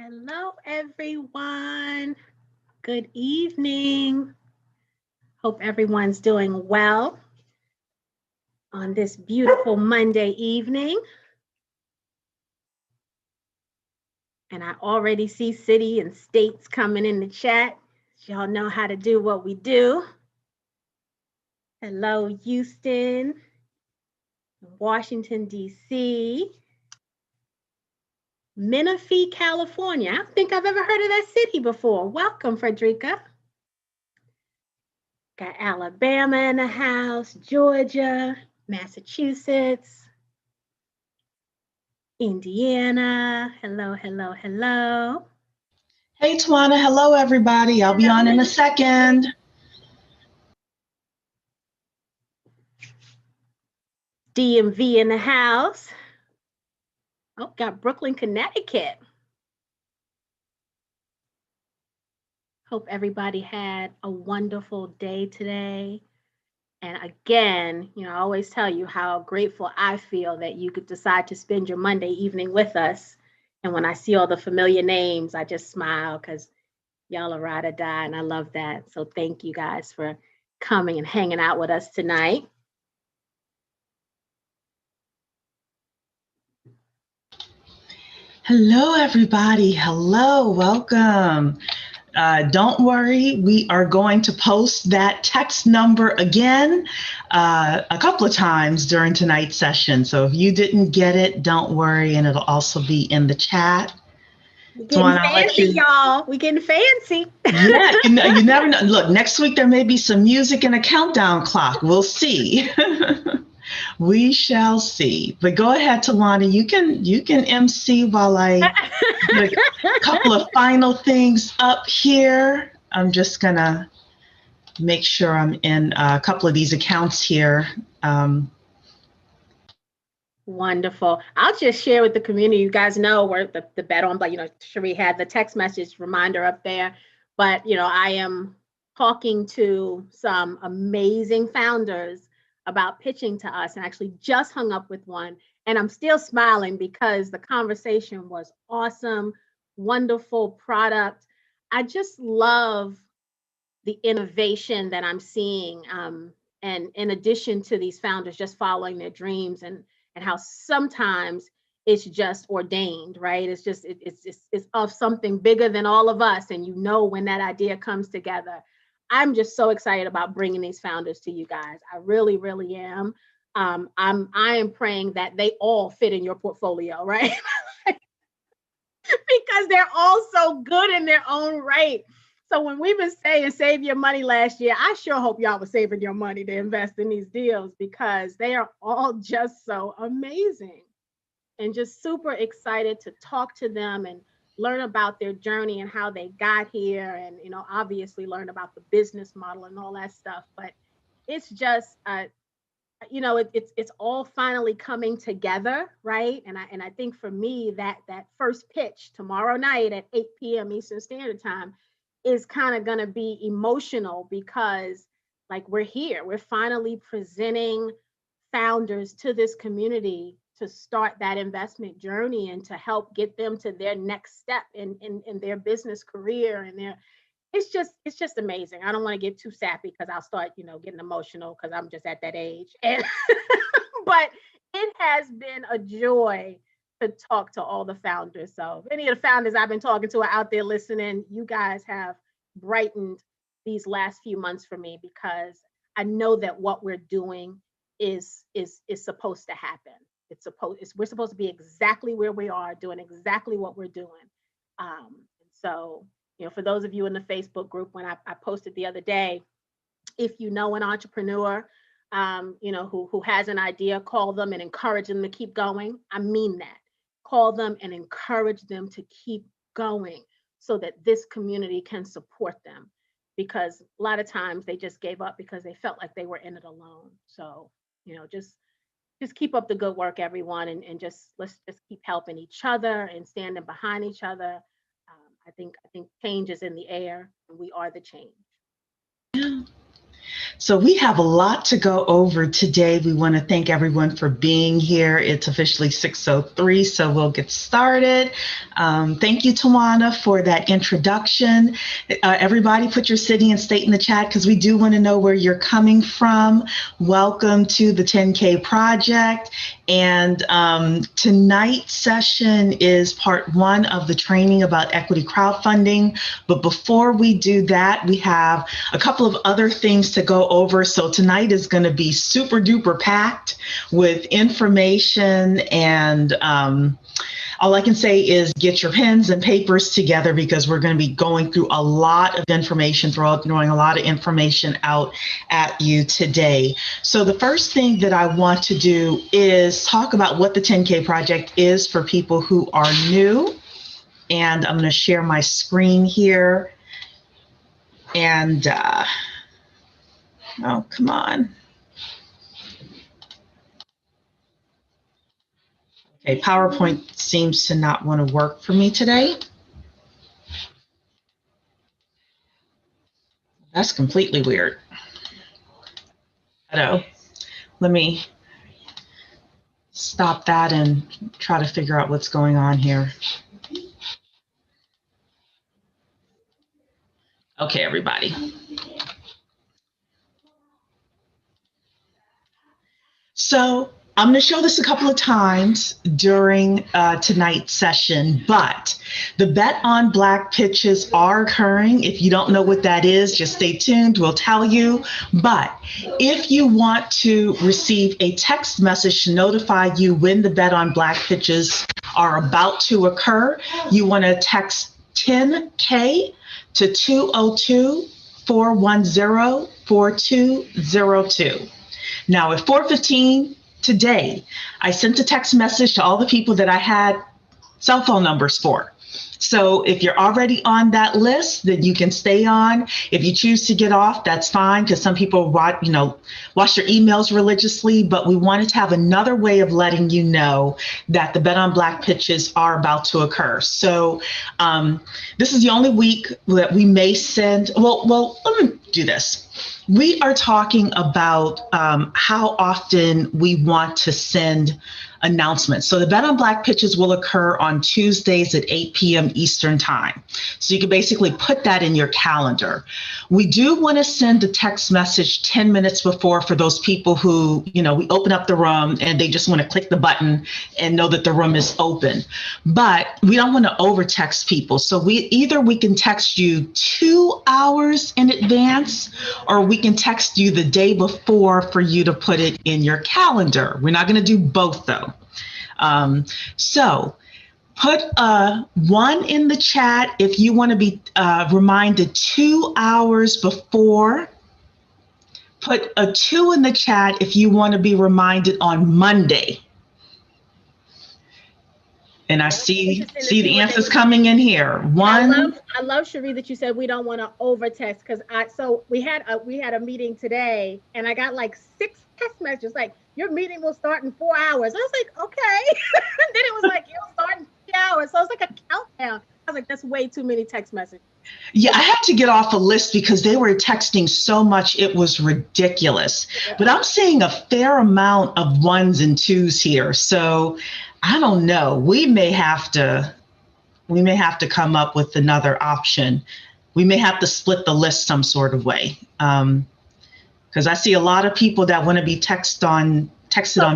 Hello, everyone. Good evening. Hope everyone's doing well on this beautiful Monday evening. And I already see city and states coming in the chat. Y'all know how to do what we do. Hello, Houston, Washington, D.C., Menifee, California. I don't think I've ever heard of that city before. Welcome, Frederica. Got Alabama in the house, Georgia, Massachusetts, Indiana. Hello, hello, hello. Hey, Tawana. Hello, everybody. I'll be on in a second. DMV in the house. Oh, got Brooklyn, Connecticut. Hope everybody had a wonderful day today. And again, I always tell you how grateful I feel that you could decide to spend your Monday evening with us. And when I see all the familiar names, I just smile because y'all are ride or die, and I love that. So thank you guys for coming and hanging out with us tonight. Hello, everybody. Hello, welcome. Don't worry, we are going to post that text number again a couple of times during tonight's session. So if you didn't get it, don't worry, and it'll also be in the chat. We're getting Tawana, I'll let fancy, you. y'all. We're getting fancy. Yeah, you never know. Look, next week there may be some music and a countdown clock. We'll see. We shall see. But go ahead, Talana. You can MC while I get a couple of final things up here. I'm just gonna make sure I'm in a couple of these accounts here. Wonderful. I'll just share with the community. You guys know where the bet on, but Cherie had the text message reminder up there. But I am talking to some amazing founders about pitching to us, and actually just hung up with one. And I'm still smiling because the conversation was awesome, wonderful product. I just love the innovation that I'm seeing. And in addition to these founders just following their dreams, and how sometimes it's just ordained, right? It's just it's of something bigger than all of us, and when that idea comes together. I'm just so excited about bringing these founders to you guys. I really, really am. I am praying that they all fit in your portfolio, right? Because they're all so good in their own right. So when we've been saying save your money last year, I sure hope y'all were saving your money to invest in these deals, because they are all just so amazing, and just super excited to talk to them and learn about their journey and how they got here, and obviously learn about the business model and all that stuff. But it's just it's all finally coming together, right? And I think for me, that first pitch tomorrow night at 8 p.m. Eastern Standard Time is kind of going to be emotional, because like we're finally presenting founders to this community to start that investment journey and to help get them to their next step in their business career and their it's just amazing. I don't want to get too sappy because I'll start, getting emotional because I'm just at that age. And but it has been a joy to talk to all the founders. So if any of the founders I've been talking to are out there listening, you guys have brightened these last few months for me, because I know that what we're doing is supposed to happen. We're supposed to be exactly where we are, doing exactly what we're doing. So for those of you in the Facebook group, when I posted the other day, if you know an entrepreneur, who has an idea, call them and encourage them to keep going. I mean that. Call them and encourage them to keep going so that this community can support them. Because a lot of times they just gave up because they felt like they were in it alone. So, just keep up the good work, everyone, and let's just keep helping each other and standing behind each other. I think change is in the air, and we are the change. Yeah. So we have a lot to go over today. We want to thank everyone for being here. It's officially 6:03, so we'll get started. Thank you, Tawana, for that introduction. Everybody put your city and state in the chat because we do want to know where you're coming from. Welcome to the 10K Project. And tonight's session is part one of the training about equity crowdfunding. But before we do that, we have a couple of other things to go over. So tonight is going to be super duper packed with information, and all I can say is get your pens and papers together because we're going to be going through a lot of information, throwing a lot of information out at you today. So the first thing that I want to do is talk about what the 10K Project is for people who are new. And I'm going to share my screen here. And, oh, come on. Okay, PowerPoint seems to not want to work for me today. That's completely weird. Hello. Let me stop that and try to figure out what's going on here. Okay, everybody. So I'm going to show this a couple of times during tonight's session, but the Bet on Black pitches are occurring. If you don't know what that is, just stay tuned. We'll tell you. But if you want to receive a text message to notify you when the Bet on Black pitches are about to occur, you want to text 10K to 202-410-4202. Now at 4:15 today, I sent a text message to all the people that I had cell phone numbers for. So if you're already on that list, then you can stay on. If you choose to get off, that's fine, because some people watch your emails religiously, but we wanted to have another way of letting you know that the Bet on Black pitches are about to occur. So this is the only week that we may send, well, let me do this. We are talking about how often we want to send announcements. So the Bet on Black pitches will occur on Tuesdays at 8 p.m. Eastern time. So you can basically put that in your calendar. We do want to send a text message 10 minutes before for those people who, we open up the room and they just want to click the button and know that the room is open. But we don't want to over text people. So we can text you 2 hours in advance, or we can text you the day before for you to put it in your calendar. We're not going to do both though. So put a 1 in the chat if you want to be reminded 2 hours before. Put a 2 in the chat if you want to be reminded on Monday. And I see the answers coming in here. 1. I love Cherie that you said we don't want to over text, because we had a meeting today and I got like 6 text messages like, your meeting will start in 4 hours. I was like, okay. And then it was like, it'll start in 3 hours. So it's like a countdown. I was like, that's way too many text messages. Yeah, I had to get off a list because they were texting so much, it was ridiculous. Yeah. But I'm seeing a fair amount of 1s and 2s here. So I don't know. We may have to come up with another option. We may have to split the list some sort of way. Because I see a lot of people that want to be texted on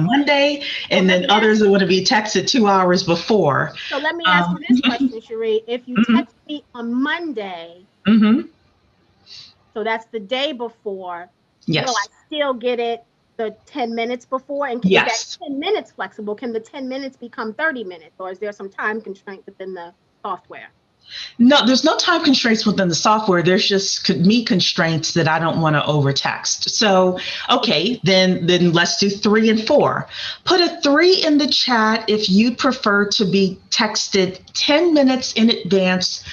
Monday, and then others that want to be texted 2 hours before. So let me ask you this question, Cherie. If you text me on Monday, so that's the day before, yes, will I still get it the 10 minutes before? And is that 10 minutes flexible? Can the 10 minutes become 30 minutes? Or is there some time constraint within the software? No, there's no time constraints within the software. There's just me constraints that I don't want to over text. So, okay, then let's do 3 and 4. Put a 3 in the chat if you prefer to be texted 10 minutes in advance.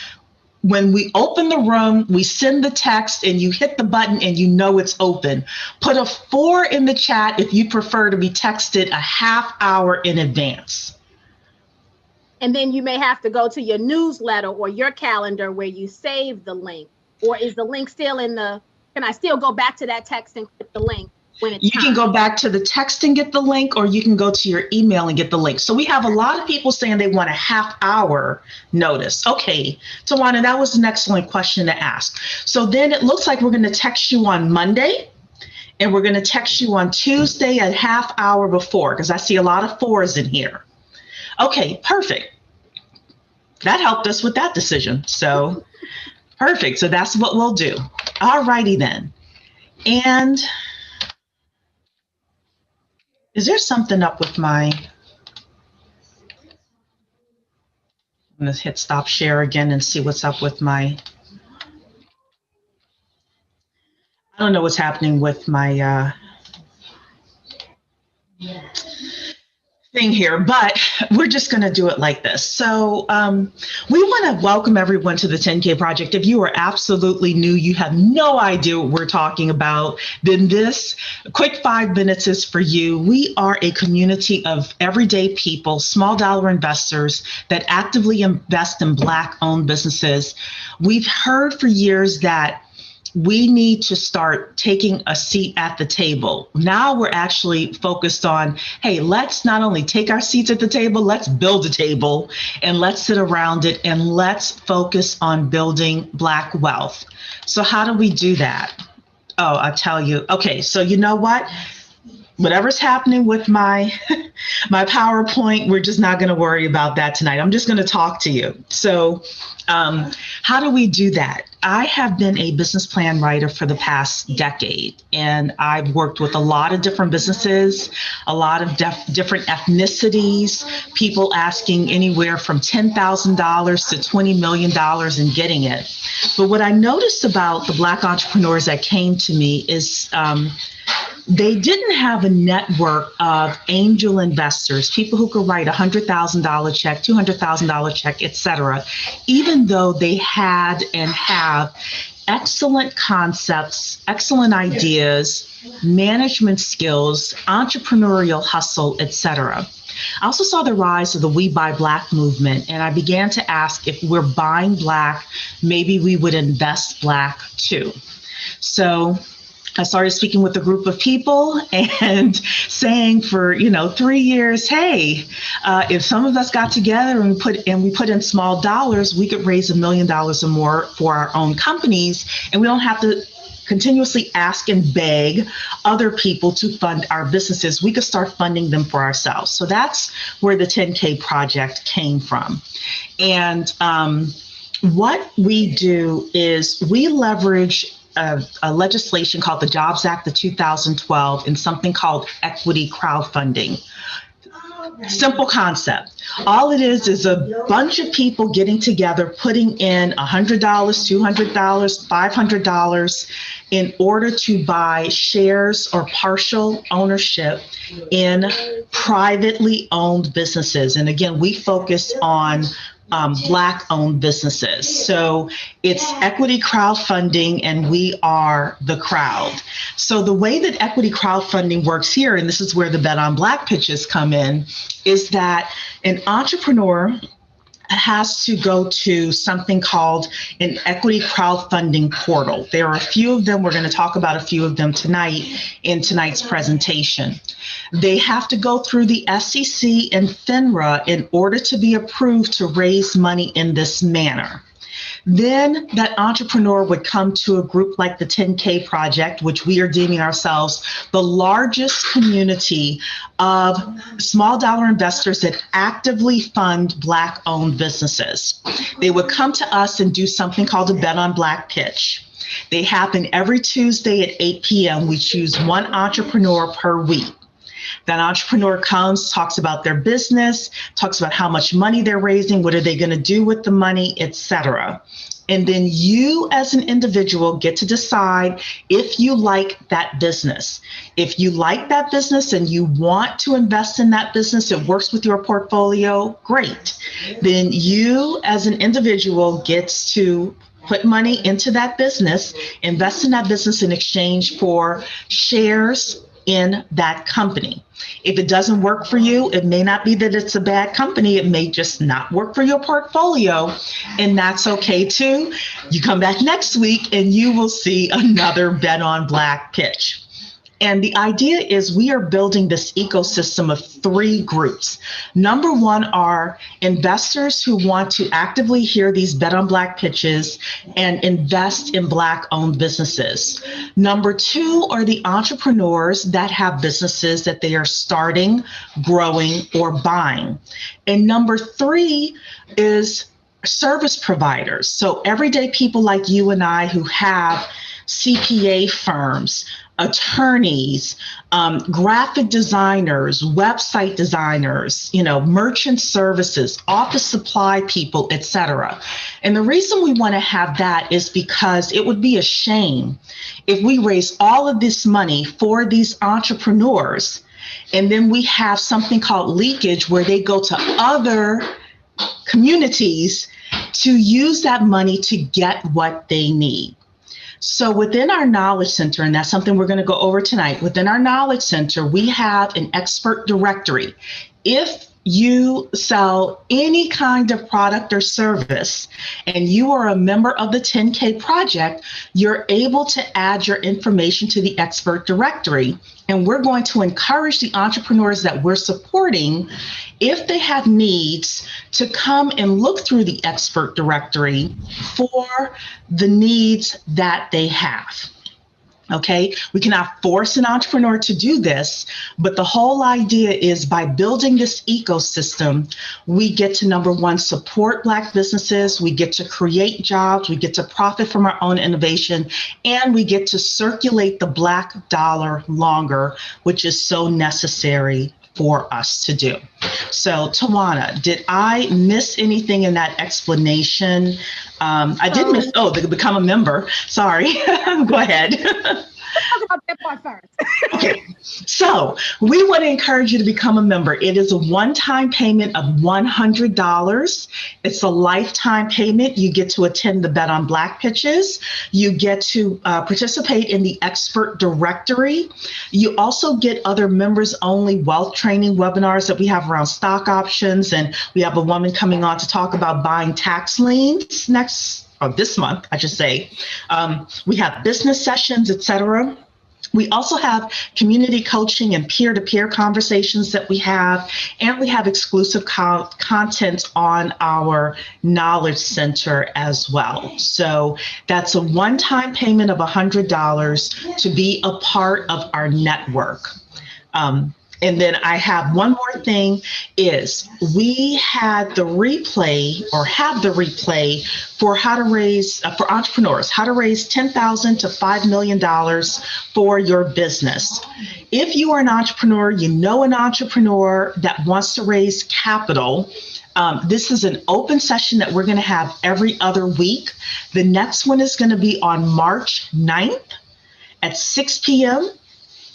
When we open the room, we send the text and you hit the button and you know it's open. Put a 4 in the chat if you prefer to be texted a half hour in advance. And then you may have to go to your newsletter or your calendar where you save the link. Or is the link still in the Can I still go back to that text and click the link when it's You time? can go back to the text and get the link, or you can go to your email and get the link. So we have a lot of people saying they want a half-hour notice. Okay, Tawana, that was an excellent question to ask. So then it looks like we're going to text you on Monday, and we're going to text you on Tuesday a half hour before, because I see a lot of 4s in here. Okay, perfect. That helped us with that decision. So perfect. So that's what we'll do. All righty then. And is there something up with my, I'm going to hit stop share again and see what's up with my, I don't know what's happening with my thing here, but we're just going to do it like this. So we want to welcome everyone to the 10K Project. If you are absolutely new, you have no idea what we're talking about, then this quick 5 minutes is for you. We are a community of everyday people, small dollar investors that actively invest in Black-owned businesses. We've heard for years that we need to start taking a seat at the table. Now we're actually focused on, hey, let's not only take our seats at the table, let's build a table and let's sit around it and let's focus on building Black wealth. So how do we do that? Oh, I'll tell you. Okay, so you know what? Whatever's happening with my my PowerPoint, we're just not going to worry about that tonight. I'm just going to talk to you. So how do we do that? I have been a business plan writer for the past decade, and I've worked with a lot of different businesses, a lot of different ethnicities, people asking anywhere from $10,000 to $20 million and getting it. But what I noticed about the Black entrepreneurs that came to me is they didn't have a network of angel investors, people who could write $100,000 check, $200,000 check, et cetera, even though they had and have excellent concepts, excellent ideas, management skills, entrepreneurial hustle, et cetera. I also saw the rise of the We Buy Black movement, and I began to ask, if we're buying Black, maybe we would invest Black too. So I started speaking with a group of people and saying for 3 years, hey, if some of us got together and we put in small dollars, we could raise $1 million or more for our own companies, and we don't have to continuously ask and beg other people to fund our businesses. We could start funding them for ourselves. So that's where the 10K Project came from. And what we do is we leverage a legislation called the Jobs Act of 2012 and something called equity crowdfunding. Simple concept. All it is a bunch of people getting together, putting in $100, $200, $500 in order to buy shares or partial ownership in privately owned businesses. And again, we focus on Black-owned businesses. So it's equity crowdfunding, and we are the crowd. So the way that equity crowdfunding works here, and this is where the Bet on Black pitches come in, is that an entrepreneur has to go to something called an equity crowdfunding portal. There are a few of them. We're going to talk about a few of them tonight in tonight's presentation. They have to go through the SEC and FINRA in order to be approved to raise money in this manner. Then that entrepreneur would come to a group like the 10K Project, which we are deeming ourselves the largest community of small dollar investors that actively fund Black-owned businesses. They would come to us and do something called a Bet on Black pitch. They happen every Tuesday at 8 p.m. We choose one entrepreneur per week. That entrepreneur comes, talks about their business, talks about how much money they're raising, what are they going to do with the money, etc. And then you as an individual get to decide if you like that business. If you like that business and you want to invest in that business, it works with your portfolio, great. Then you as an individual gets to put money into that business, invest in that business in exchange for shares in that company. If it doesn't work for you, it may not be that it's a bad company. It may just not work for your portfolio, and that's okay too. You come back next week and you will see another Bet on Black pitch. And the idea is we are building this ecosystem of 3 groups. Number 1 are investors who want to actively hear these Bet on Black pitches and invest in Black-owned businesses. Number 2 are the entrepreneurs that have businesses that they are starting, growing, or buying. And number 3 is service providers. So everyday people like you and I who have CPA firms, attorneys, graphic designers, website designers, merchant services, office supply people, etc. And the reason we want to have that is because it would be a shame if we raise all of this money for these entrepreneurs and then we have something called leakage where they go to other communities to use that money to get what they need. So within our Knowledge Center, and that's something we're going to go over tonight, within our Knowledge Center, we have an expert directory. If you sell any kind of product or service and you are a member of the 10K project, you're able to add your information to the expert directory. And we're going to encourage the entrepreneurs that we're supporting, if they have needs, to come and look through the expert directory for the needs that they have. Okay, we cannot force an entrepreneur to do this, but the whole idea is by building this ecosystem, we get to, number 1, support Black businesses, we get to create jobs, we get to profit from our own innovation, and we get to circulate the Black dollar longer, which is so necessary for us to do. So Tawana, did I miss anything in that explanation? I did miss, they could become a member. Sorry, go ahead. Talk about that part first. Okay, so we want to encourage you to become a member. It is a one-time payment of $100. It's a lifetime payment. You get to attend the Bet on Black pitches. You get to participate in the expert directory. You also get other members-only wealth training webinars that we have around stock options, and we have a woman coming on to talk about buying tax liens this month, I should say. We have business sessions, etc. We also have community coaching and peer-to-peer conversations that we have, and we have exclusive content on our Knowledge Center as well. So that's a one-time payment of $100 to be a part of our network. And then I have one more thing is we had the replay or have the replay for how to raise, for entrepreneurs, how to raise $10,000 to $5 million for your business. If you are an entrepreneur, you know an entrepreneur that wants to raise capital, this is an open session that we're going to have every other week. The next one is going to be on March 9th at 6 p.m.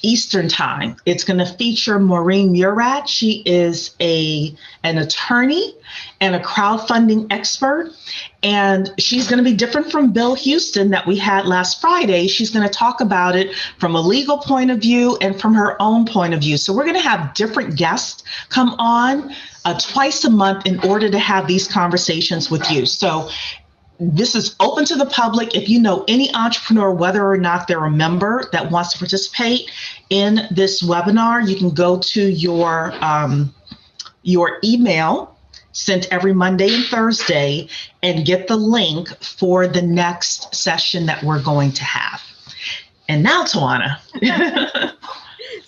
Eastern Time. It's going to feature Maureen Murat. She is an attorney and a crowdfunding expert, and she's going to be different from Bill Houston that we had last Friday. She's going to talk about it from a legal point of view and from her own point of view. So we're going to have different guests come on twice a month in order to have these conversations with you. So this is open to the public. If you know any entrepreneur, whether or not they're a member that wants to participate in this webinar, you can go to your email sent every Monday and Thursday and get the link for the next session that we're going to have. And now, Tawana.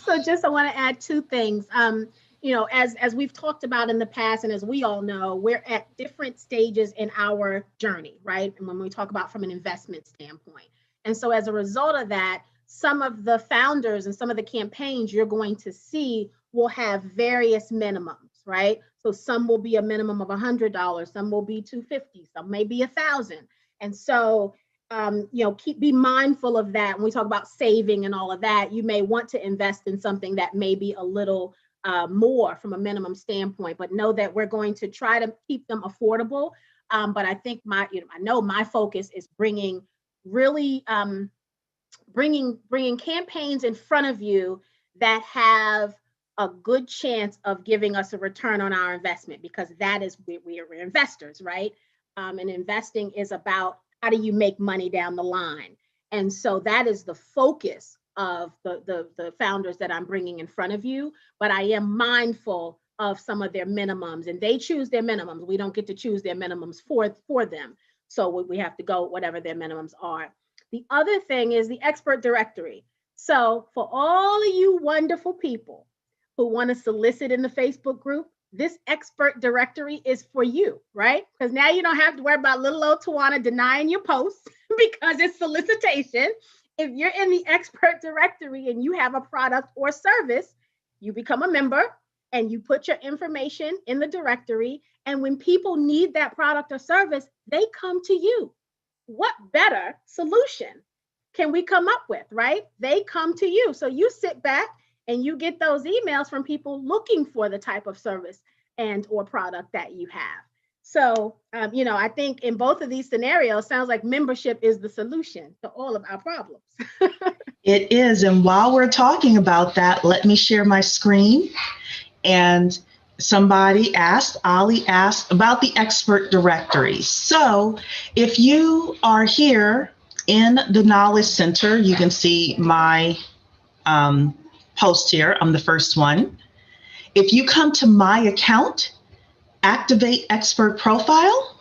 So just I want to add 2 things. As we've talked about in the past, and as we all know, we're at different stages in our journey, right? And when we talk about from an investment standpoint. And so as a result of that, some of the founders and some of the campaigns you're going to see will have various minimums, right? So some will be a minimum of $100, some will be $250, some may be $1,000. And so, be mindful of that. When we talk about saving and all of that, you may want to invest in something that may be a little more from a minimum standpoint, but know that we're going to try to keep them affordable. But I think I know my focus is bringing campaigns in front of you that have a good chance of giving us a return on our investment, because that is we're investors, right? And investing is about how do you make money down the line. And so that is the focus of the founders that I'm bringing in front of you. But I am mindful of some of their minimums, and they choose their minimums. We don't get to choose their minimums for them. So we have to go whatever their minimums are. The other thing is the expert directory. So for all of you wonderful people who want to solicit in the Facebook group, this expert directory is for you, right? Because now you don't have to worry about little old Tawana denying your posts because it's solicitation. If you're in the expert directory and you have a product or service, you become a member and you put your information in the directory. And when people need that product or service, they come to you. What better solution can we come up with, right? They come to you. So you sit back and you get those emails from people looking for the type of service and or product that you have. So, I think in both of these scenarios, sounds like membership is the solution to all of our problems. It is. And while we're talking about that, let me share my screen. And Ali asked about the expert directory. So if you are here in the Knowledge Center, you can see my post here. I'm the first one. If you come to my account, activate expert profile,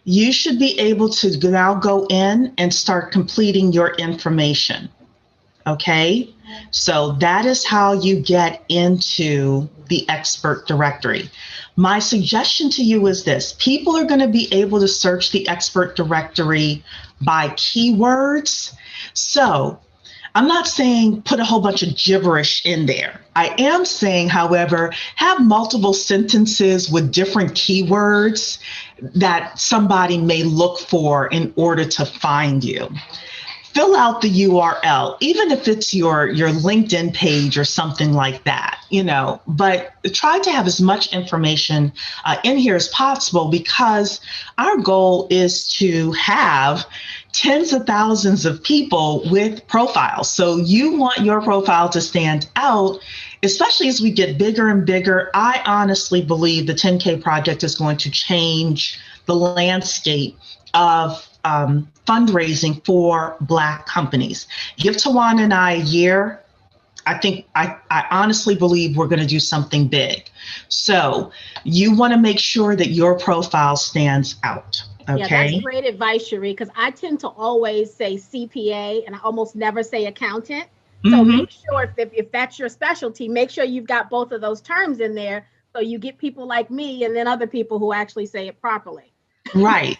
you should be able to now go in and start completing your information. Okay, so that is how you get into the expert directory. My suggestion to you is this: people are going to be able to search the expert directory by keywords. So I'm not saying put a whole bunch of gibberish in there. I am saying, however, have multiple sentences with different keywords that somebody may look for in order to find you. Fill out the URL, even if it's your LinkedIn page or something like that, but try to have as much information in here as possible, because our goal is to have tens of thousands of people with profiles. So you want your profile to stand out, especially as we get bigger and bigger. I honestly believe the 10K project is going to change the landscape of fundraising for Black companies. Give Tawana and I a year. I honestly believe we're going to do something big. So you want to make sure that your profile stands out. Okay. Yeah, that's great advice, Cherie, because I tend to always say CPA and I almost never say accountant. So make sure if that's your specialty, make sure you've got both of those terms in there so you get people like me and then other people who actually say it properly. Right.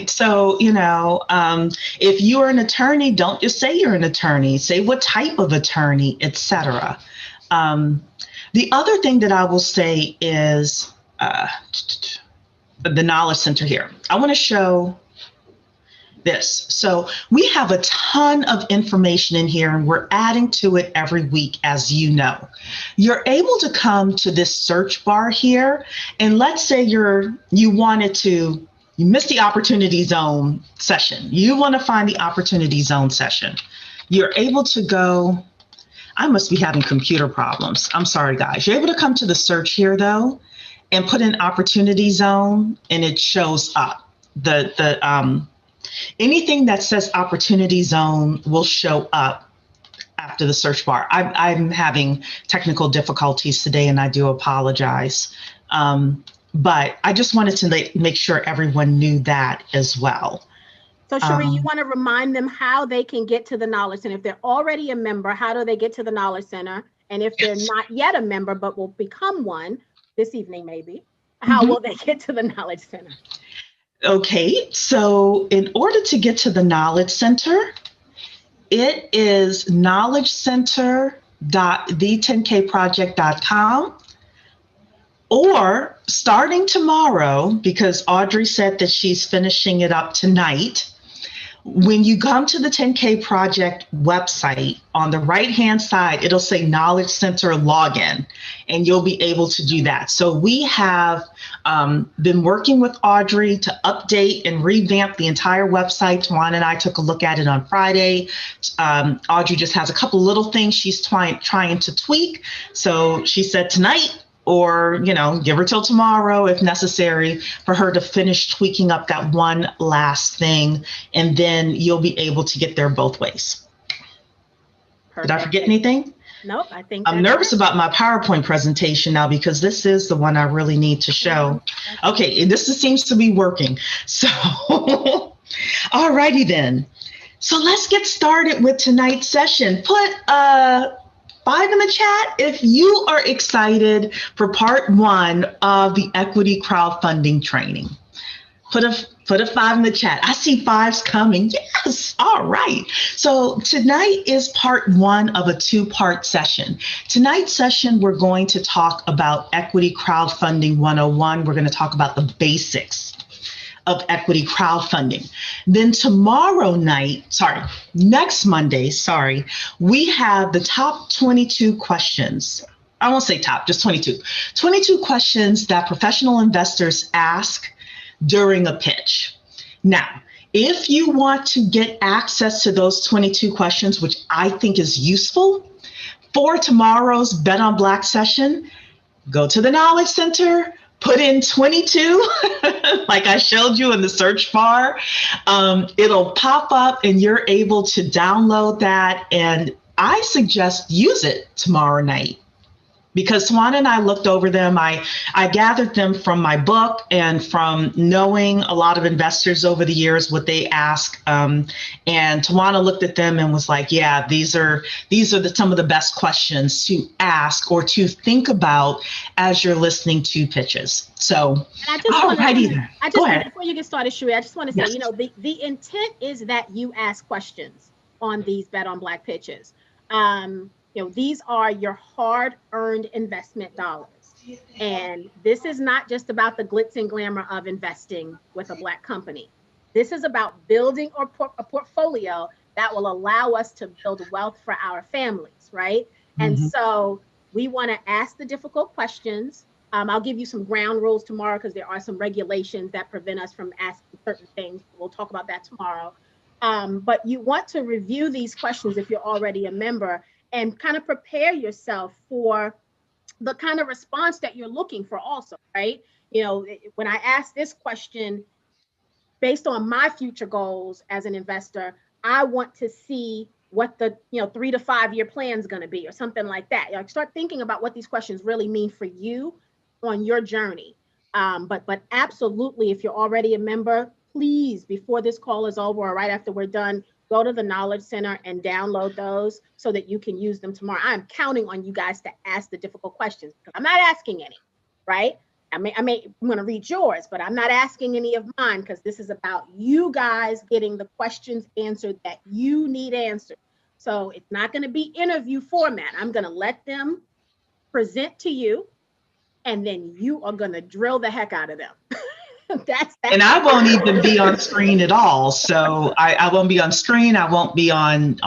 So, if you're an attorney, don't just say you're an attorney. Say what type of attorney, etc. The other thing that I will say is the Knowledge Center here. I want to show this. So we have a ton of information in here and we're adding to it every week, as you know. You're able to come to this search bar here, and let's say you missed the Opportunity Zone session. You want to find the Opportunity Zone session. You're able to go, I must be having computer problems. I'm sorry, guys. You're able to come to the search here, though, and put in Opportunity Zone, and it shows up. Anything that says Opportunity Zone will show up after the search bar. I'm having technical difficulties today, and I do apologize. But I just wanted to make sure everyone knew that as well. So Cherie, you want to remind them how they can get to the Knowledge Center. If they're already a member, how do they get to the Knowledge Center? And if they're not yet a member, but will become one this evening maybe, how will they get to the Knowledge Center? Okay, so in order to get to the Knowledge Center, it is knowledgecenter.the10kproject.com. Or starting tomorrow, because Audrey said that she's finishing it up tonight, When you come to the 10K Project website, on the right-hand side, it'll say Knowledge Center login, and you'll be able to do that. So we have been working with Audrey to update and revamp the entire website. Tawana and I took a look at it on Friday. Audrey just has a couple little things she's trying to tweak. So she said tonight, or, you know, give her till tomorrow if necessary for her to finish tweaking up that one last thing. And then you'll be able to get there both ways. Perfect. Did I forget anything? Nope, I think I'm nervous about my PowerPoint presentation now because this is the one I really need to show. Okay, this seems to be working. So, all righty then. So let's get started with tonight's session. Put 5 in the chat if you are excited for part 1 of the equity crowdfunding training. Put a 5 in the chat. I see 5s coming. Yes. All right. So tonight is part 1 of a 2-part session. Tonight's session, we're going to talk about equity crowdfunding 101. We're going to talk about the basics of equity crowdfunding. Then next Monday, we have the top 22 questions. I won't say top, just 22. 22 questions that professional investors ask during a pitch. Now, if you want to get access to those 22 questions, which I think is useful for tomorrow's Bet on Black session, go to the Knowledge Center, put in 22, like I showed you in the search bar. It'll pop up and you're able to download that. And I suggest use it tomorrow night, because Tawana and I looked over them. I gathered them from my book and from knowing a lot of investors over the years, what they ask. And Tawana looked at them and was like, yeah, these are some of the best questions to ask or to think about as you're listening to pitches. So, before you get started, Sheree, I just want to say, yes, the intent is that you ask questions on these Bet on Black pitches. These are your hard-earned investment dollars. And this is not just about the glitz and glamour of investing with a Black company. This is about building a portfolio that will allow us to build wealth for our families, right? Mm-hmm. And so we want to ask the difficult questions. I'll give you some ground rules tomorrow because there are some regulations that prevent us from asking certain things. We'll talk about that tomorrow. But you want to review these questions if you're already a member, and kind of prepare yourself for the kind of response that you're looking for also, right? When I ask this question, based on my future goals as an investor, I want to see what the 3 to 5 year plan is going to be or something like that. Start thinking about what these questions really mean for you on your journey. But absolutely, if you're already a member, please, before this call is over or right after we're done, go to the Knowledge Center and download those so that you can use them tomorrow. I'm counting on you guys to ask the difficult questions because I'm not asking any, right? I'm going to read yours, but I'm not asking any of mine because this is about you guys getting the questions answered that you need answered. So it's not going to be interview format. I'm going to let them present to you, and then you are going to drill the heck out of them. That's and I won't even be on screen at all. So I won't be on screen. I won't be on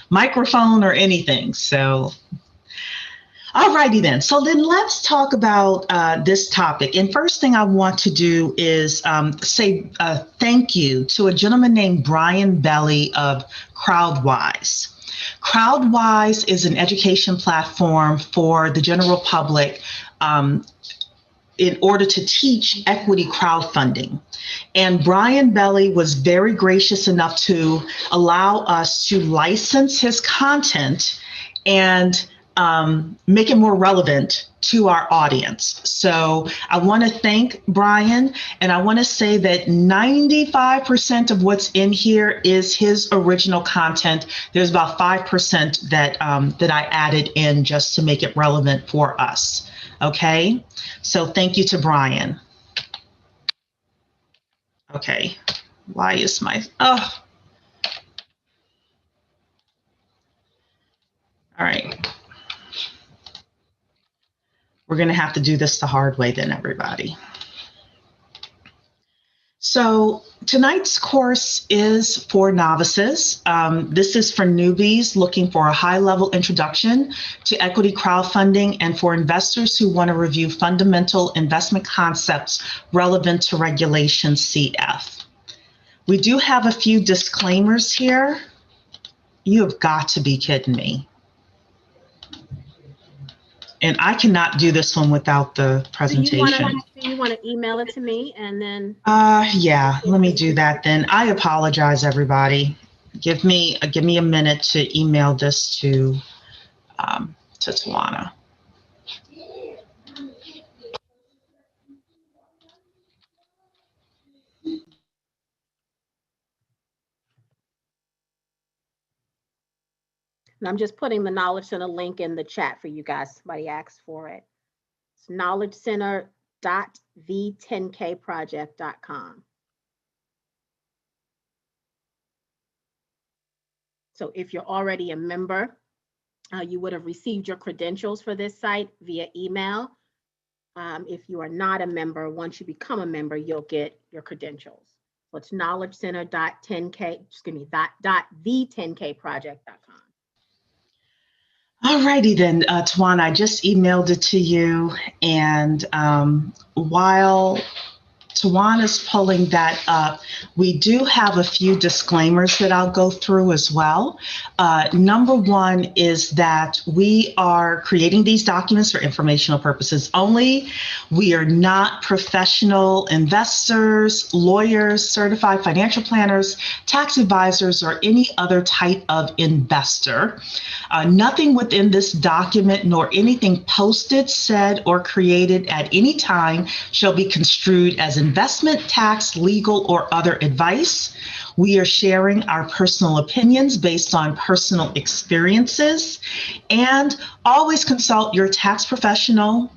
microphone or anything. So, all righty then. So then let's talk about this topic. And first thing I want to do is say thank you to a gentleman named Brian Belly of Crowdwise. Crowdwise is an education platform for the general public in order to teach equity crowdfunding. And Brian Belly was very gracious enough to allow us to license his content and make it more relevant to our audience. So I want to thank Brian, and I want to say that 95% of what's in here is his original content. There's about 5% that I added in just to make it relevant for us. Okay, so thank you to Brian. Okay, why is all right. We're going to have to do this the hard way then, everybody. So tonight's course is for novices. This is for newbies looking for a high-level introduction to equity crowdfunding and for investors who want to review fundamental investment concepts relevant to Regulation CF. We do have a few disclaimers here. You have got to be kidding me. And I cannot do this one without the presentation. Do you want to email it to me and then? Yeah, let me do that then. I apologize, everybody. Give me a minute to email this to Tawana. And I'm just putting the Knowledge Center link in the chat for you guys. Somebody asked for it. It's knowledgecenter.the10kproject.com. So if you're already a member, you would have received your credentials for this site via email. If you are not a member, once you become a member, you'll get your credentials. So it's knowledgecenter.the10kproject.com. All righty then, Tawana, I just emailed it to you. And while Tawana's pulling that up, we do have a few disclaimers that I'll go through as well. Number one is that we are creating these documents for informational purposes only. We are not professional investors, lawyers, certified financial planners, tax advisors, or any other type of investor. Nothing within this document nor anything posted, said, or created at any time shall be construed as investment, tax, legal, or other advice. We are sharing our personal opinions based on personal experiences, and always consult your tax professional,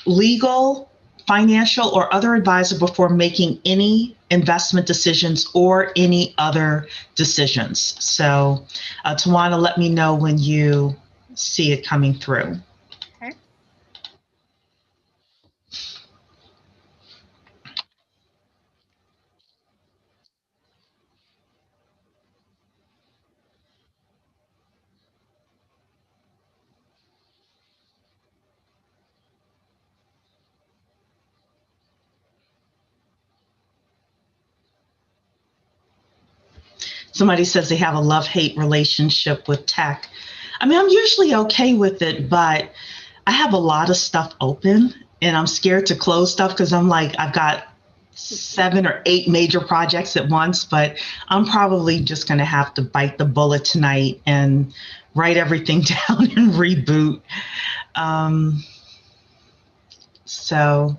legal, financial, or other advisor before making any investment decisions or any other decisions. So Tawana, let me know when you see it coming through. Okay. Somebody says they have a love-hate relationship with tech. I mean, I'm usually okay with it, but I have a lot of stuff open and I'm scared to close stuff because I'm like, I've got 7 or 8 major projects at once, but I'm probably just going to have to bite the bullet tonight and write everything down and reboot. So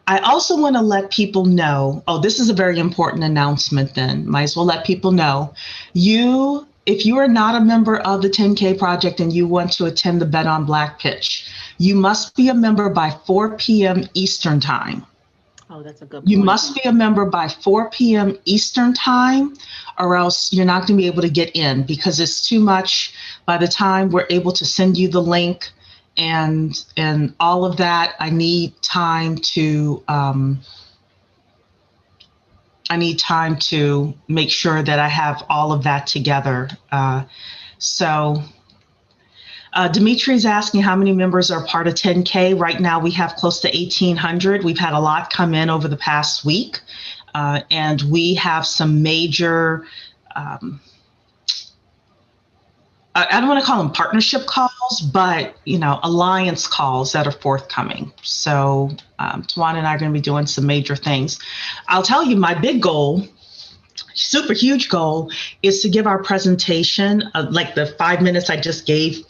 I also want to let people know, oh, this is a very important announcement then. Might as well let people know. If you are not a member of the 10K Project and you want to attend the Bet on Black pitch, you must be a member by 4 p.m. Eastern time. Oh, that's a good point. You must be a member by 4 p.m. Eastern time, or else you're not going to be able to get in because it's too much. By the time we're able to send you the link and all of that, I need time to make sure that I have all of that together. Dimitri's asking how many members are part of 10K. Right now we have close to 1,800. We've had a lot come in over the past week, and we have some major, I don't want to call them partnership calls, but alliance calls that are forthcoming. So Tawana and I are going to be doing some major things. I'll tell you my big goal, super huge goal, is to give our presentation, like the 5 minutes I just gave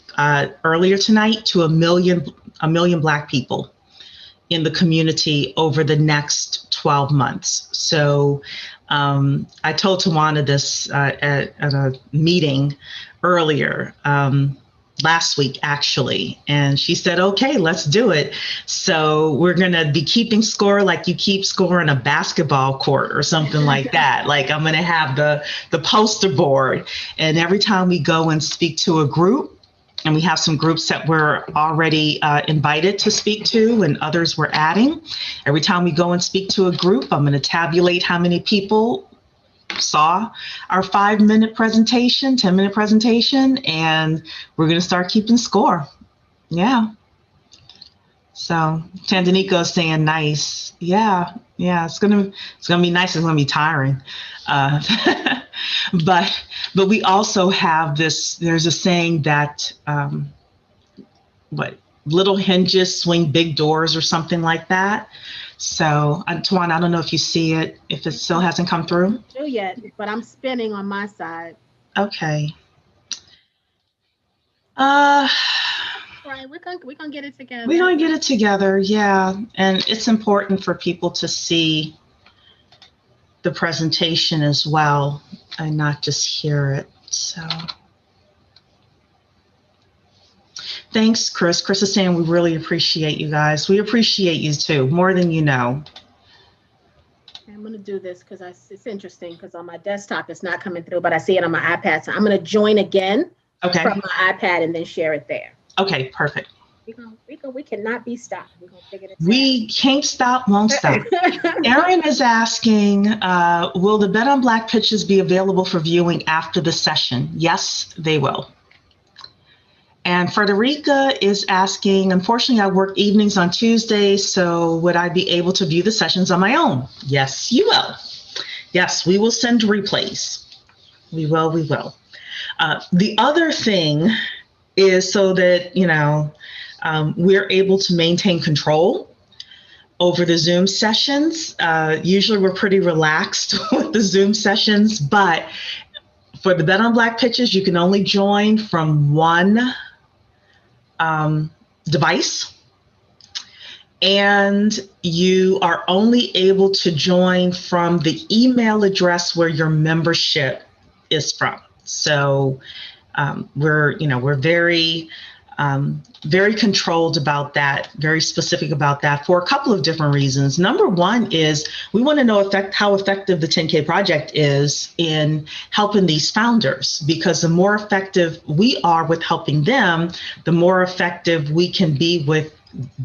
earlier tonight, to a million Black people in the community over the next 12 months. So I told Tawana this at a meeting earlier last week, actually, and she said, okay, let's do it. So we're going to be keeping score like you keep score on a basketball court or something like that. Like I'm going to have the poster board, and every time we go and speak to a group, And we have some groups that we're already invited to speak to, and others we're adding. Every time we go and speak to a group, I'm going to tabulate how many people saw our 5-minute presentation, 10-minute presentation, and we're going to start keeping score. Yeah. So Tanganyika is saying nice. Yeah. It's gonna be nice. It's gonna be tiring. But we also have this. There's a saying that little hinges swing big doors or something like that. So Tawana, I don't know if you see it, if it still hasn't come through. Not yet, but I'm spinning on my side. Okay. Right, we're gonna get it together. We're gonna get it together, yeah. And it's important for people to see the presentation as well and not just hear it. So thanks, Chris. Chris is saying we really appreciate you guys. We appreciate you too, more than you know. I'm gonna do this because it's interesting because on my desktop it's not coming through, but I see it on my iPad. So I'm gonna join again from my iPad and then share it there. Okay, perfect. We cannot be stopped. We're gonna figure this out. We can't stop, won't stop. Erin is asking, will the Bet on Black pitches be available for viewing after the session? Yes, they will. And Frederica is asking, unfortunately, I work evenings on Tuesdays, so would I be able to view the sessions on my own? Yes, you will. Yes, we will send replays. We will. The other thing is so that, we're able to maintain control over the Zoom sessions. Usually we're pretty relaxed with the Zoom sessions, but for the Bet on Black pitches, you can only join from one device, and you are only able to join from the email address where your membership is from. So we're very controlled about that, very specific about that for a couple of different reasons. Number one is we want to know how effective the 10K project is in helping these founders, because the more effective we are with helping them, the more effective we can be with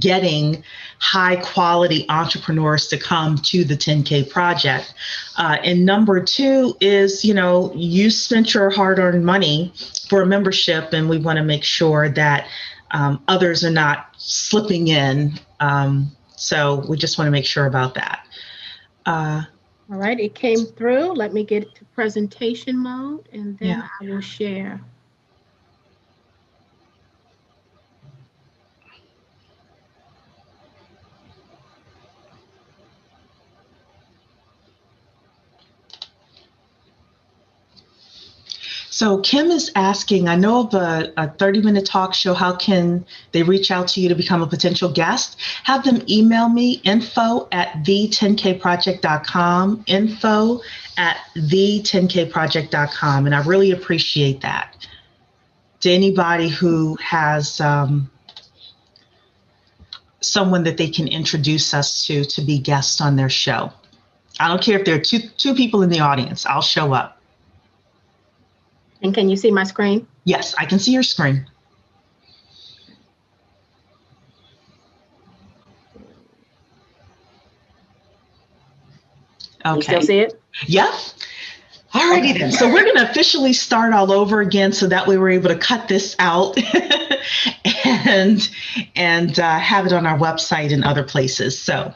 getting high quality entrepreneurs to come to the 10K project. And number two is, you spent your hard-earned money for a membership, and we want to make sure that others are not slipping in. So we just want to make sure about that. All right, it came through. Let me get to presentation mode, and then I will share. So Kim is asking, I know of a 30-minute talk show. How can they reach out to you to become a potential guest? Have them email me, info@the10kproject.com, info@the10kproject.com. And I really appreciate that. To anybody who has someone that they can introduce us to be guests on their show. I don't care if there are two people in the audience, I'll show up. And can you see my screen? Yes, I can see your screen. Okay. You still see it? Yep. All righty then. So we're going to officially start all over again, so that way we're able to cut this out and have it on our website and other places. So.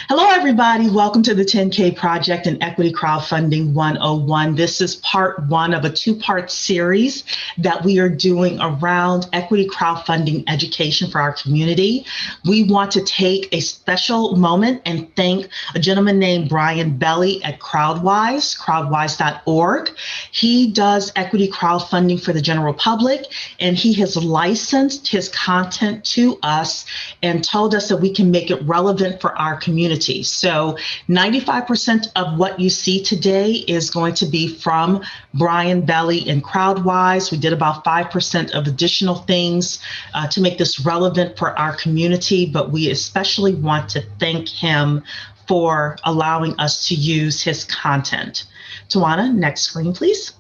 Hello, everybody. Welcome to the 10K Project and Equity Crowdfunding 101. This is part one of a two-part series that we are doing around equity crowdfunding education for our community. We want to take a special moment and thank a gentleman named Brian Belly at Crowdwise, crowdwise.org. He does equity crowdfunding for the general public, and he has licensed his content to us and told us that we can make it relevant for our community. So 95% of what you see today is going to be from Brian Belly and Crowdwise. We did about 5% of additional things to make this relevant for our community, but we especially want to thank him for allowing us to use his content. Tawana, next screen, please.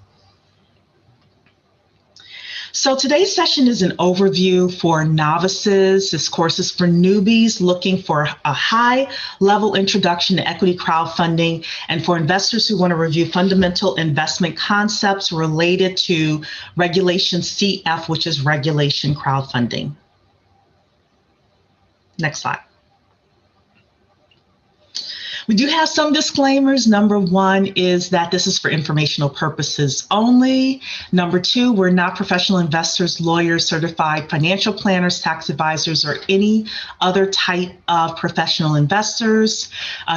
So today's session is an overview for novices. This course is for newbies looking for a high-level introduction to equity crowdfunding, and for investors who want to review fundamental investment concepts related to Regulation CF, which is regulation crowdfunding. Next slide. We do have some disclaimers. Number one is that this is for informational purposes only. Number two, we're not professional investors, lawyers, certified financial planners, tax advisors, or any other type of professional investors.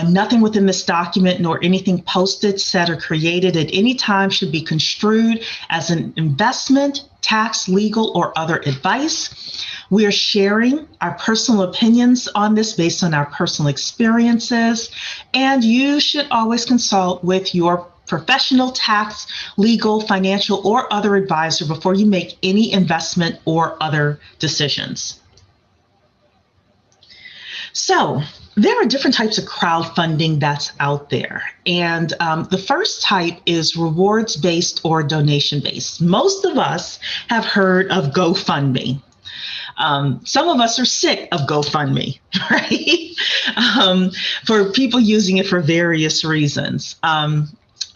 Nothing within this document nor anything posted, said, or created at any time should be construed as an investment, tax, legal, or other advice. We are sharing our personal opinions on this based on our personal experiences, and you should always consult with your professional tax, legal, financial, or other advisor before you make any investment or other decisions. So, there are different types of crowdfunding that's out there. And the first type is rewards-based or donation-based. Most of us have heard of GoFundMe. Some of us are sick of GoFundMe, right? For people using it for various reasons.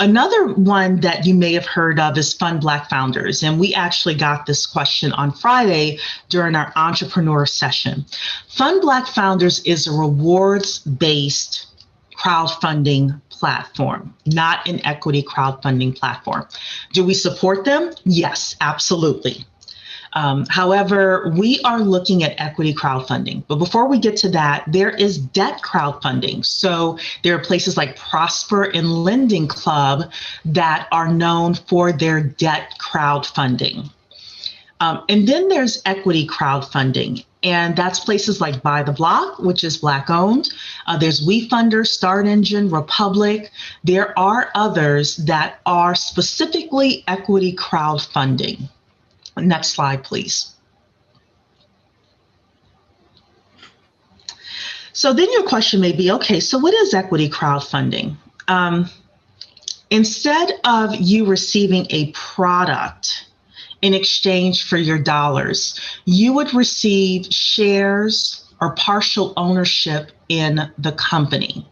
Another one that you may have heard of is Fund Black Founders. And we actually got this question on Friday during our entrepreneur session. Fund Black Founders is a rewards-based crowdfunding platform, not an equity crowdfunding platform. Do we support them? Yes, absolutely. However, we are looking at equity crowdfunding. But before we get to that, there is debt crowdfunding. So there are places like Prosper and Lending Club that are known for their debt crowdfunding. And then there's equity crowdfunding. And that's places like Buy the Block, which is Black owned. There's WeFunder, Start Engine, Republic. There are others that are specifically equity crowdfunding. Next slide, please. So then your question may be, okay, so what is equity crowdfunding? Instead of you receiving a product in exchange for your dollars, you would receive shares or partial ownership in the company.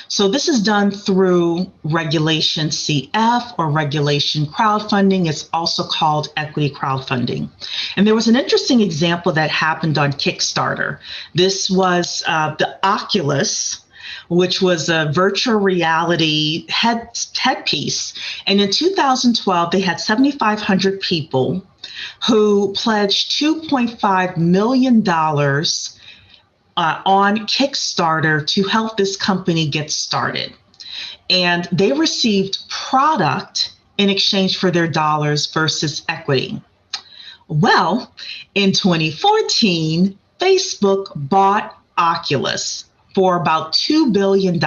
So this is done through Regulation CF or Regulation Crowdfunding. It's also called equity crowdfunding. And there was an interesting example that happened on Kickstarter. This was the Oculus, which was a virtual reality headpiece. And in 2012, they had 7,500 people who pledged $2.5 million on Kickstarter to help this company get started. And they received product in exchange for their dollars versus equity. Well, in 2014, Facebook bought Oculus for about $2 billion.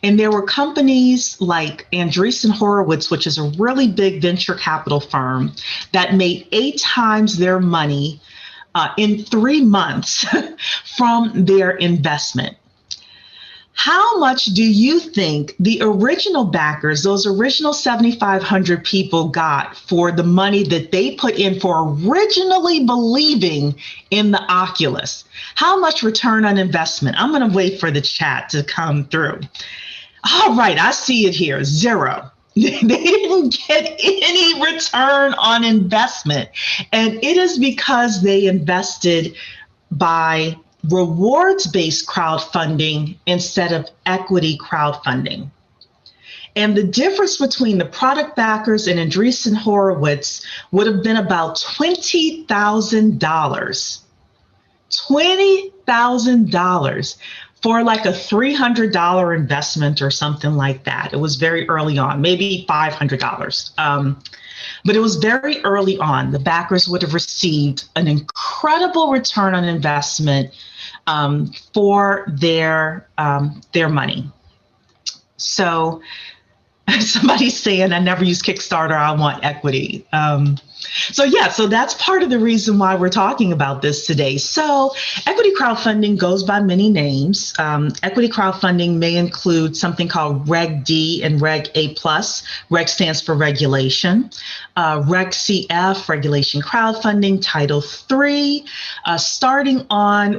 And there were companies like Andreessen Horowitz, which is a really big venture capital firm, that made 8 times their money in 3 months from their investment. How much do you think the original backers, those original 7,500 people, got for the money that they put in for originally believing in the Oculus? How much return on investment? I'm going to wait for the chat to come through. All right, I see it here, 0. They didn't get any return on investment. And it is because they invested by rewards-based crowdfunding instead of equity crowdfunding. And the difference between the product backers and Andreessen Horowitz would have been about $20,000. $20,000 for like a $300 investment or something like that. It was very early on, maybe $500. But it was very early on. The backers would have received an incredible return on investment for their money. So Somebody's saying I never use Kickstarter, I want equity. So that's part of the reason why we're talking about this today. So equity crowdfunding goes by many names. Equity crowdfunding may include something called Reg D and Reg A+. Reg stands for regulation. Reg CF, regulation crowdfunding, Title III.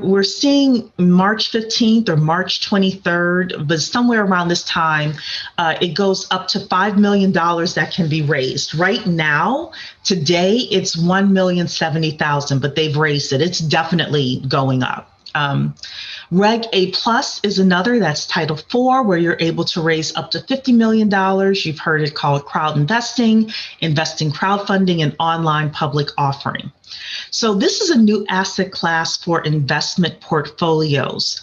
We're seeing March 15th or March 23rd, but somewhere around this time, it goes up to $5 million that can be raised. Right now, today, it's $1,070,000, but they've raised it. It's definitely going up. Reg A+ is another, that's Title IV, where you're able to raise up to $50 million. You've heard it called crowd investing crowdfunding, and online public offering. So this is a new asset class for investment portfolios.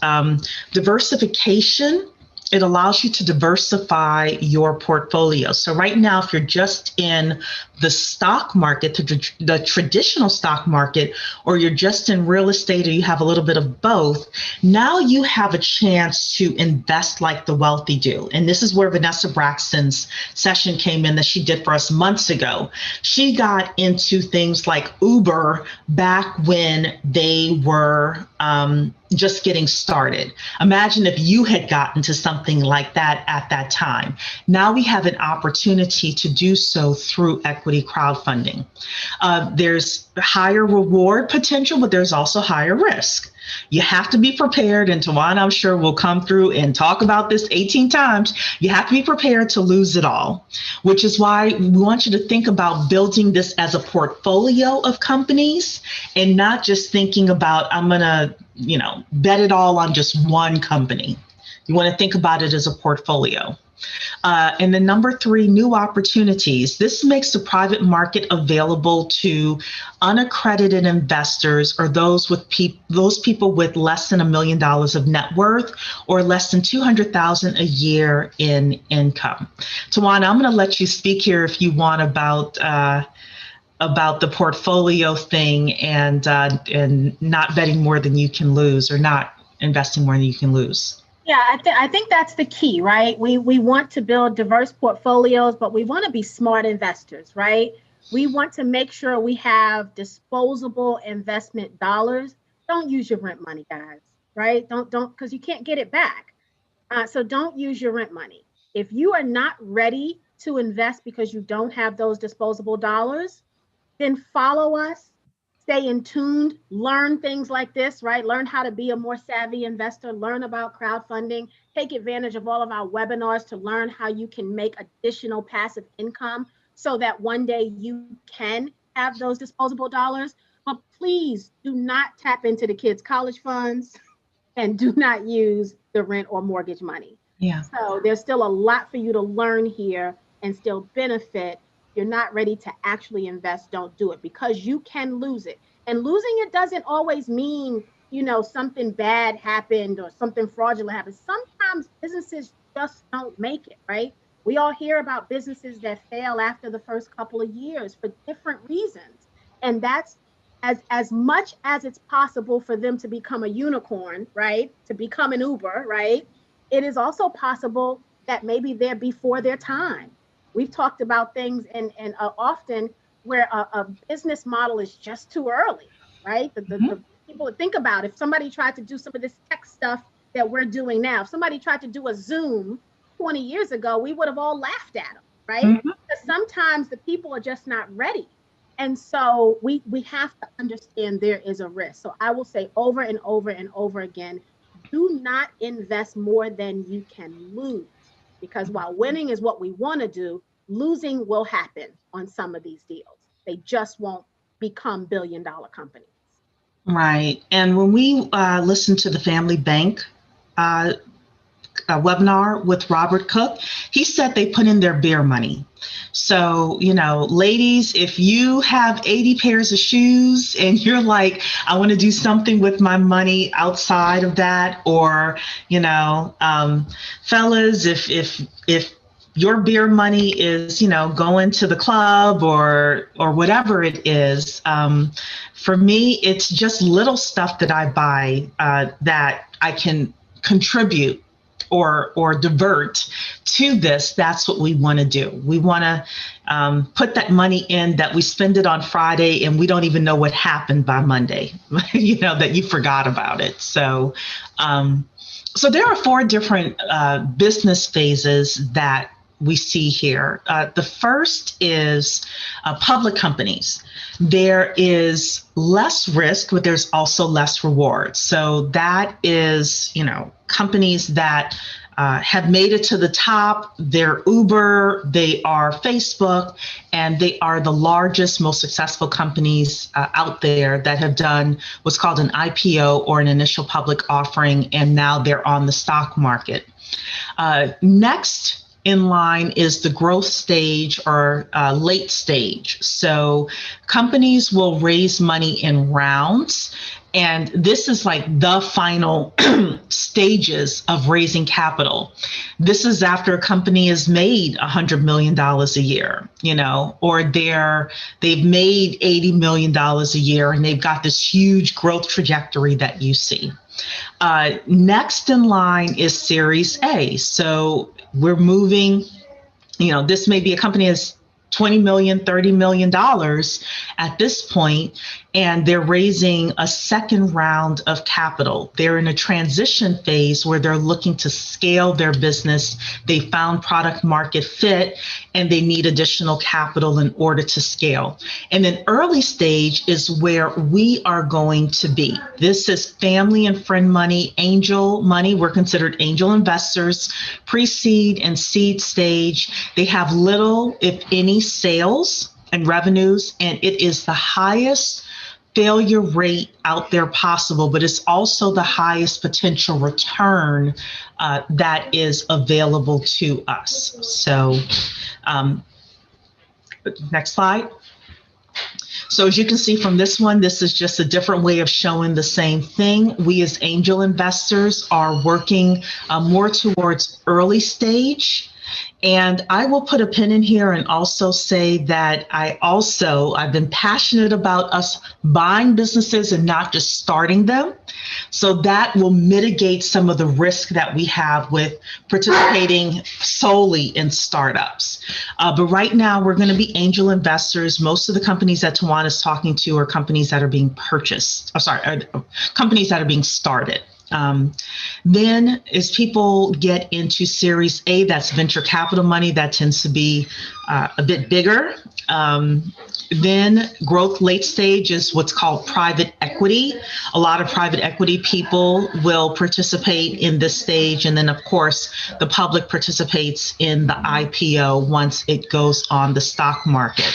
Diversification. It allows you to diversify your portfolio. So right now, if you're just in the stock market, the traditional stock market, or you're just in real estate, or you have a little bit of both, now you have a chance to invest like the wealthy do. And this is where Vanessa Braxton's session came in that she did for us months ago. She got into things like Uber back when they were just getting started. Imagine if you had gotten to something like that at that time. Now we have an opportunity to do so through equity crowdfunding. There's higher reward potential, but there's also higher risk. You have to be prepared, and Tawana, I'm sure, will come through and talk about this 18 times. You have to be prepared to lose it all, which is why we want you to think about building this as a portfolio of companies and not just thinking about, I'm going to, bet it all on just one company. You want to think about it as a portfolio. And then number 3, new opportunities. This makes the private market available to unaccredited investors or those people with less than $1 million of net worth or less than $200,000 a year in income. Tawana, I'm going to let you speak here if you want about the portfolio thing and not betting more than you can lose, or not investing more than you can lose. Yeah, I think that's the key, right? We want to build diverse portfolios, but we want to be smart investors, right? We want to make sure we have disposable investment dollars. Don't use your rent money, guys, right? Don't, because you can't get it back. So don't use your rent money. If you are not ready to invest because you don't have those disposable dollars, then follow us. Stay in tune, learn things like this, right? Learn how to be a more savvy investor, learn about crowdfunding, take advantage of all of our webinars to learn how you can make additional passive income so that one day you can have those disposable dollars. But please do not tap into the kids' college funds and do not use the rent or mortgage money. Yeah. So there's still a lot for you to learn here and still benefit. You're not ready to actually invest, don't do it, because you can lose it. And losing it doesn't always mean, something bad happened or something fraudulent happened. Sometimes businesses just don't make it, right? We all hear about businesses that fail after the first couple of years for different reasons. And that's as much as it's possible for them to become a unicorn, right? To become an Uber, right? It is also possible that maybe they're before their time. We've talked about things and often where a business model is just too early, right? The people think about if somebody tried to do some of this tech stuff that we're doing now, if somebody tried to do a Zoom 20 years ago, we would have all laughed at them, right? Mm-hmm. Because sometimes the people are just not ready. And so we have to understand there is a risk. So I will say over and over and over again, do not invest more than you can lose. Because while winning is what we want to do, losing will happen on some of these deals. They just won't become billion-dollar companies. Right. And when we listened to the Family Bank webinar with Robert Cook, he said they put in their beer money. So, ladies, if you have 80 pairs of shoes and you're like, I want to do something with my money outside of that, or, fellas, if your beer money is, going to the club or whatever it is, for me, it's just little stuff that I buy that I can contribute or divert to this, that's what we want to do. We want to put that money in that we spend it on Friday and we don't even know what happened by Monday, that you forgot about it. So, so there are 4 different business phases that we see here. The first is public companies. There is less risk, but there's also less reward. So that is, companies that have made it to the top. They're Uber, they are Facebook, and they are the largest, most successful companies out there that have done what's called an IPO, or an initial public offering, and now they're on the stock market. Next in line is the growth stage, or late stage. So companies will raise money in rounds, and this is like the final stages of raising capital. This is after a company has made $100 million a year, or they've made $80 million a year, and they've got this huge growth trajectory that you see. Next in line is Series A. So we're moving, this may be a company that's $20 million, $30 million at this point, and they're raising a second round of capital. They're in a transition phase where they're looking to scale their business. They found product market fit, and they need additional capital in order to scale. And then early stage is where we are going to be. This is family and friend money, angel money. We're considered angel investors, pre-seed and seed stage. They have little, if any, sales and revenues, and it is the highest failure rate out there possible, but it's also the highest potential return that is available to us. So next slide. So as you can see from this one, this is just a different way of showing the same thing. We as angel investors are working more towards early stage. And I will put a pin in here and also say that I've been passionate about us buying businesses and not just starting them. So that will mitigate some of the risk that we have with participating solely in startups. But right now we're going to be angel investors. Most of the companies that Tawana is talking to are companies that are being purchased, companies that are being started. Then as people get into Series A, that's venture capital money, that tends to be a bit bigger. Then growth late stage is what's called private equity. A lot of private equity people will participate in this stage. And then of course, the public participates in the IPO once it goes on the stock market.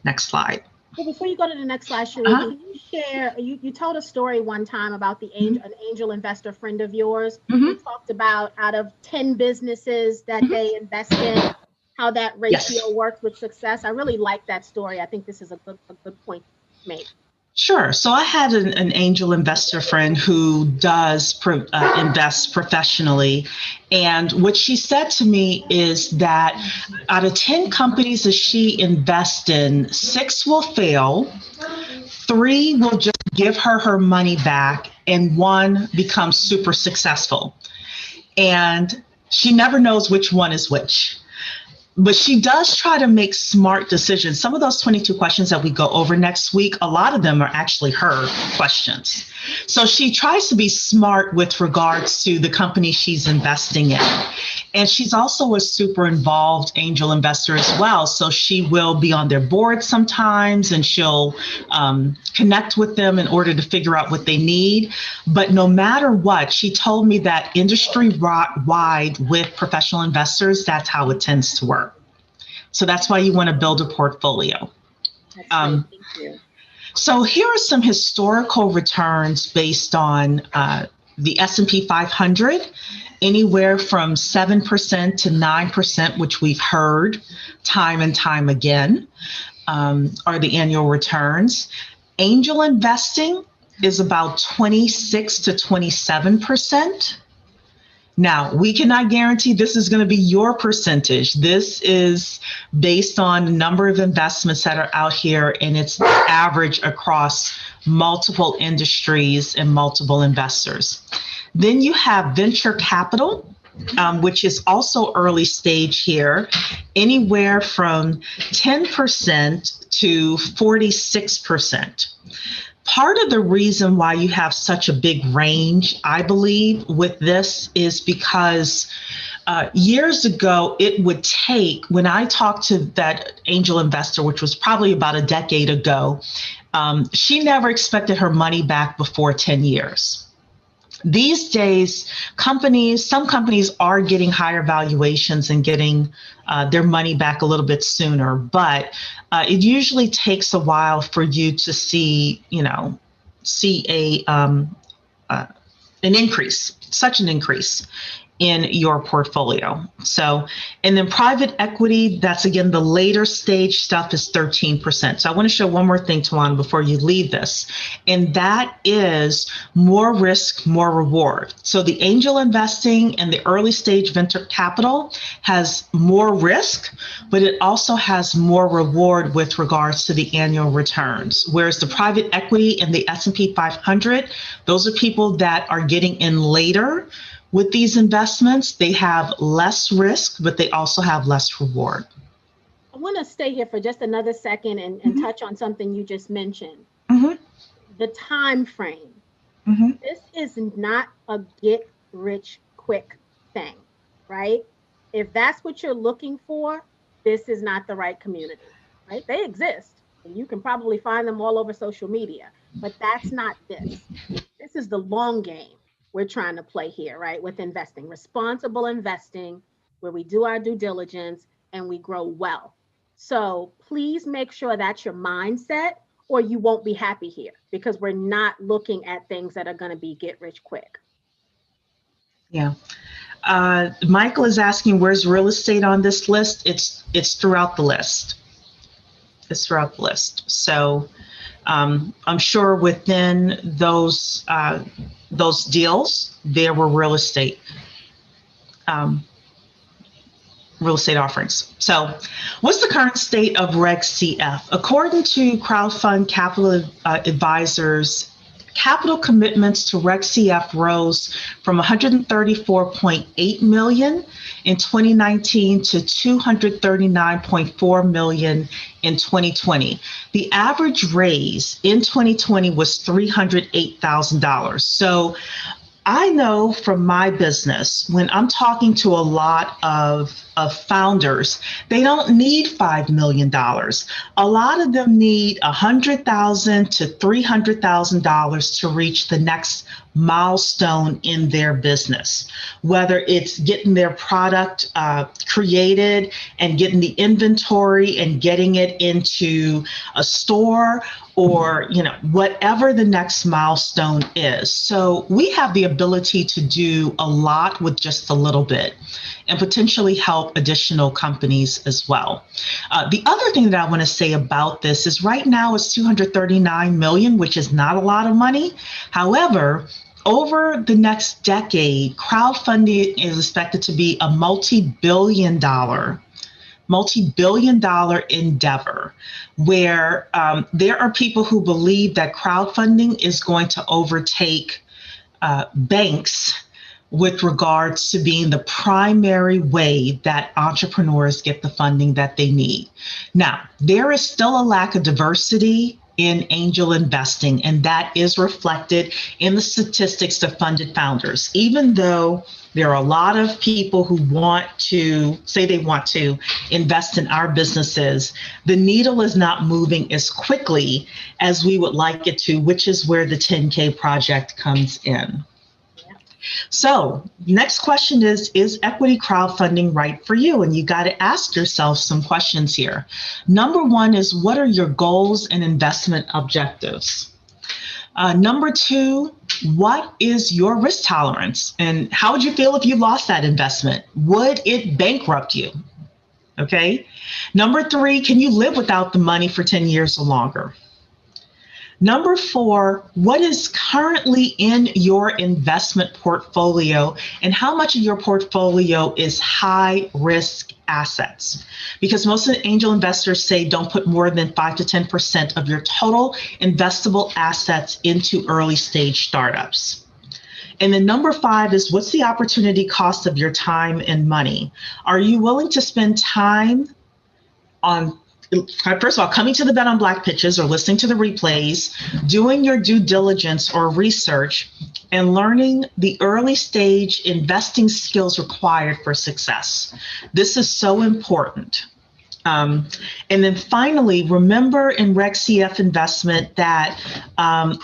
Next slide. Well, before you go to the next slide, Cherie, can you share, you told a story one time about an angel investor friend of yours. You talked about out of 10 businesses that they invest in, how that ratio works with success. I really like that story. I think this is a good point to make. Sure. So I had an angel investor friend who does invest professionally. And what she said to me is that out of 10 companies that she invests in, 6 will fail, 3 will just give her money back, and 1 becomes super successful. And she never knows which one is which. But she does try to make smart decisions. Some of those 22 questions that we go over next week, a lot of them are actually her questions. So she tries to be smart with regards to the company she's investing in. And she's also a super involved angel investor as well. So she will be on their board sometimes, and she'll connect with them in order to figure out what they need. But no matter what, she told me that industry-wide with professional investors, that's how it tends to work. So that's why you want to build a portfolio. That's great. Thank you. So here are some historical returns based on the S&P 500, anywhere from 7% to 9%, which we've heard time and time again, are the annual returns. Angel investing is about 26 to 27%. Now, we cannot guarantee this is going to be your percentage. This is based on the number of investments that are out here, and it's average across multiple industries and multiple investors. Then you have venture capital, which is also early stage here, anywhere from 10% to 46%. Part of the reason why you have such a big range, I believe, with this is because years ago, it would take, when I talked to that angel investor, which was probably about a decade ago, she never expected her money back before 10 years. These days, some companies are getting higher valuations and getting their money back a little bit sooner, but it usually takes a while for you to see an increase, such an increase in your portfolio. So, and then private equity, that's again, the later stage stuff is 13%. So I want to show one more thing, Tawana, before you leave this, and that is more risk, more reward. So the angel investing and the early stage venture capital has more risk, but it also has more reward with regards to the annual returns. Whereas the private equity and the S&P 500, those are people that are getting in later. With these investments, they have less risk, but they also have less reward. I want to stay here for just another second and touch on something you just mentioned. The time frame. This is not a get rich quick thing, right? If that's what you're looking for, this is not the right community, right? They exist, and you can probably find them all over social media, but that's not this. This is the long game we're trying to play here, right? With investing, responsible investing, where we do our due diligence and we grow well. So please make sure that's your mindset, or you won't be happy here, because we're not looking at things that are going to be get rich quick. Yeah. Michael is asking, where's real estate on this list? It's throughout the list. It's throughout the list. So I'm sure within those deals, there were real estate offerings. So what's the current state of Reg CF? According to Crowdfund Capital Advisors, capital commitments to Reg CF rose from 134.8 million in 2019 to 239.4 million in 2020. The average raise in 2020 was $308,000. So I know from my business, when I'm talking to a lot of founders, they don't need $5 million. A lot of them need $100,000 to $300,000 to reach the next milestone in their business, whether it's getting their product created and getting the inventory and getting it into a store, or whatever the next milestone is. So we have the ability to do a lot with just a little bit, and potentially help additional companies as well. The other thing that I want to say about this is right now it's 239 million, which is not a lot of money. However, over the next decade, crowdfunding is expected to be a multi-billion dollar endeavor, where there are people who believe that crowdfunding is going to overtake banks with regards to being the primary way that entrepreneurs get the funding that they need. Now, there is still a lack of diversity in angel investing, and that is reflected in the statistics of funded founders. Even though there are a lot of people who want to say they want to invest in our businesses, the needle is not moving as quickly as we would like it to, which is where the 10K project comes in. So next question is equity crowdfunding right for you? And you got to ask yourself some questions here. Number one is, what are your goals and investment objectives? Number two, what is your risk tolerance? And how would you feel if you lost that investment? Would it bankrupt you? Okay. Number three, can you live without the money for 10 years or longer? Number four, what is currently in your investment portfolio, and how much of your portfolio is high risk assets? Because most of the angel investors say don't put more than 5 to 10% of your total investable assets into early stage startups. And then number 5 is, what's the opportunity cost of your time and money? Are you willing to spend time on, first of all, coming to the Bet on Black pitches or listening to the replays, doing your due diligence or research, and learning the early stage investing skills required for success? This is so important. And then finally, remember in Reg CF investment that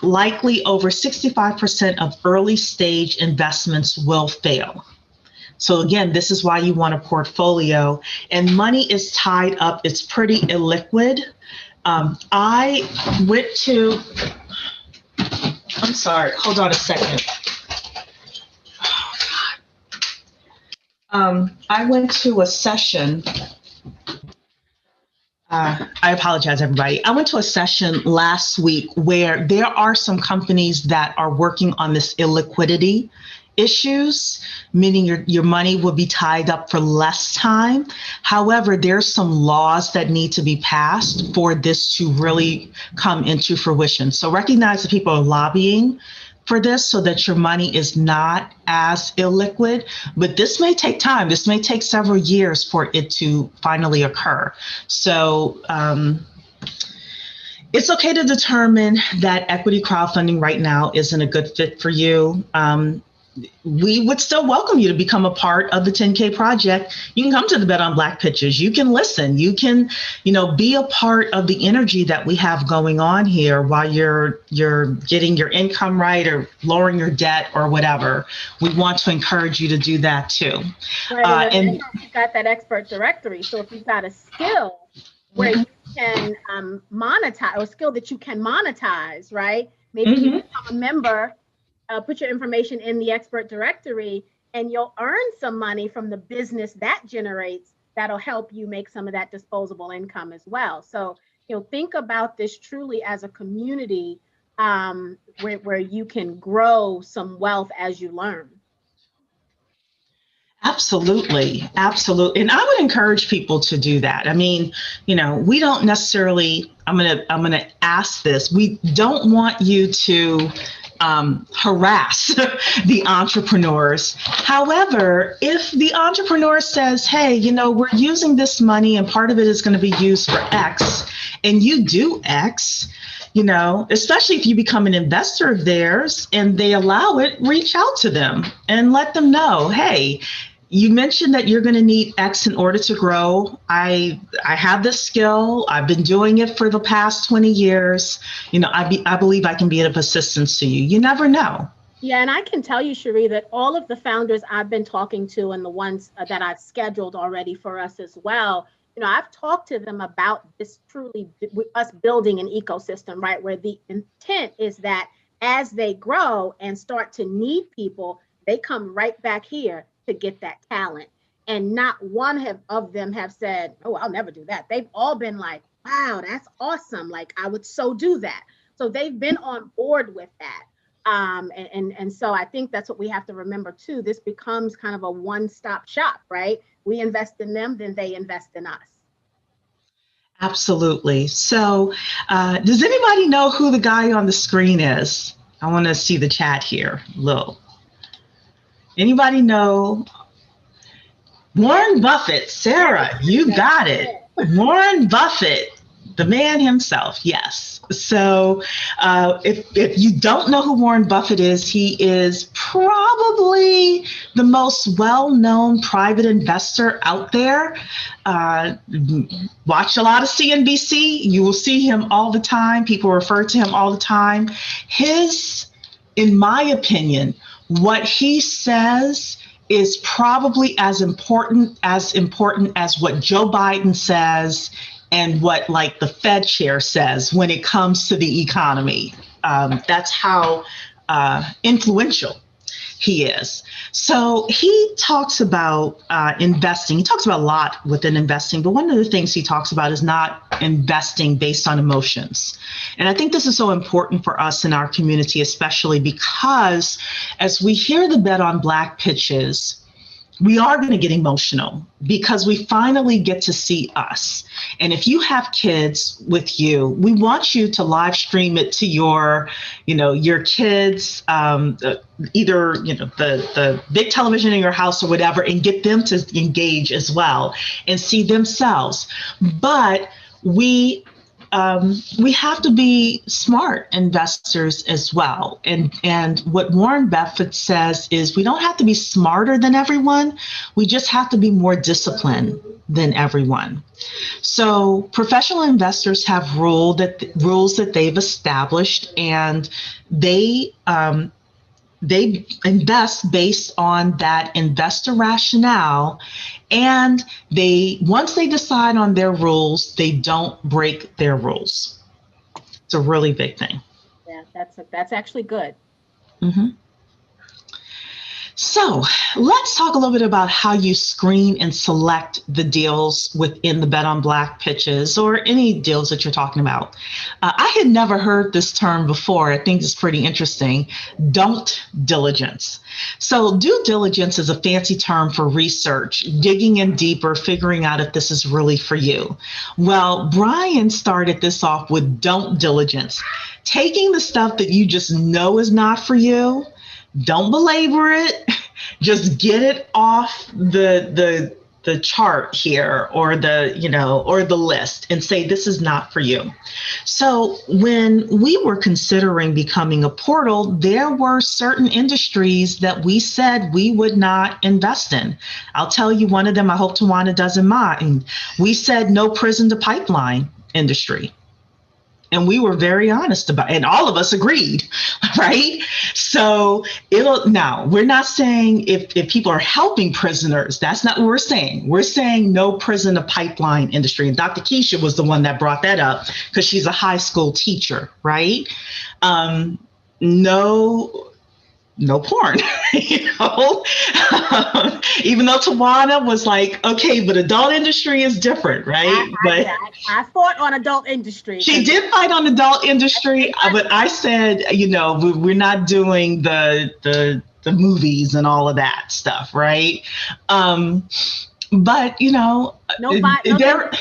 likely over 65% of early stage investments will fail. So again, this is why you want a portfolio, and money is tied up. It's pretty illiquid. I went to, I'm sorry, hold on a second. I went to a session. I apologize, everybody. I went to a session last week where there are some companies that are working on this illiquidity issues, meaning your money will be tied up for less time. However, there's some laws that need to be passed for this to really come into fruition. So recognize that people are lobbying for this so that your money is not as illiquid, but this may take time. This may take several years for it to finally occur. So it's okay to determine that equity crowdfunding right now isn't a good fit for you. We would still welcome you to become a part of the 10K project. You can come to the Bet on Black pitches. You can listen. You can, be a part of the energy that we have going on here while you're getting your income right or lowering your debt or whatever. We want to encourage you to do that too. Right, and you've got that expert directory. So if you've got a skill where you can monetize, or a skill that you can monetize, right? Maybe you become a member. Put your information in the expert directory, and you'll earn some money from the business that generates. That'll help you make some of that disposable income as well. So, think about this truly as a community where you can grow some wealth as you learn. Absolutely. Absolutely. And I would encourage people to do that. I mean, we don't necessarily, I'm going to ask this. We don't want you to harass the entrepreneurs. However, if the entrepreneur says, hey, we're using this money and part of it is going to be used for X, and you do X, especially if you become an investor of theirs and they allow it, reach out to them and let them know, hey, you mentioned that you're going to need X in order to grow. I have this skill. I've been doing it for the past 20 years. I believe I can be of assistance to you. You never know. Yeah, and I can tell you, Cherie, that all of the founders I've been talking to and the ones that I've scheduled already for us as well, I've talked to them about this truly, us building an ecosystem, right? Where the intent is that as they grow and start to need people, they come right back here to get that talent. And not one of them have said, oh, I'll never do that. They've all been like, wow, that's awesome. Like, I would so do that. So they've been on board with that. And so I think that's what we have to remember too. This becomes kind of a one-stop shop, right? We invest in them, then they invest in us. Absolutely. So does anybody know who the guy on the screen is? I want to see the chat here. Lil. Anybody know? Warren Buffett. Sarah, you got it. Warren Buffett, the man himself. Yes. So if you don't know who Warren Buffett is, he is probably the most well-known private investor out there. Watch a lot of CNBC. You will see him all the time. People refer to him all the time. In my opinion, what he says is probably as important as what Joe Biden says and what the Fed chair says when it comes to the economy. That's how influential he is. So he talks about investing. He talks about a lot within investing, but one of the things he talks about is not investing based on emotions. And I think this is so important for us in our community, especially because as we hear the Bet on Black pitches, we are going to get emotional because we finally get to see us. And if you have kids with you, we want you to live stream it to your kids, either, the big television in your house or whatever, and get them to engage as well and see themselves. But we have to be smart investors as well. And what Warren Buffett says is we don't have to be smarter than everyone. We just have to be more disciplined than everyone. So professional investors have rules that they've established, and they invest based on that investor rationale, and once they decide on their rules, they don't break their rules. It's a really big thing. Yeah, that's actually good. Mm-hmm. So let's talk a little bit about how you screen and select the deals within the Bet on Black pitches or any deals that you're talking about. I had never heard this term before. I think it's pretty interesting. Don't diligence. So due diligence is a fancy term for research, digging in deeper, figuring out if this is really for you. Well, Brian started this off with don't diligence, taking the stuff that you just know is not for you. Don't belabor it. Just get it off the chart here, or the list, and say this is not for you. So when we were considering becoming a portal, there were certain industries that we said we would not invest in. I'll tell you one of them. I hope Tawana doesn't mind. We said no prison to pipeline industry. And we were very honest about it, and all of us agreed, right? So now we're not saying if people are helping prisoners, that's not what we're saying. We're saying no prison to pipeline industry. And Dr. Keisha was the one that brought that up because she's a high school teacher, right? No porn, even though Tawana was like, okay, but adult industry is different, right? I fought on adult industry. She did fight on adult industry, but I said, we're not doing the movies and all of that stuff, right? But no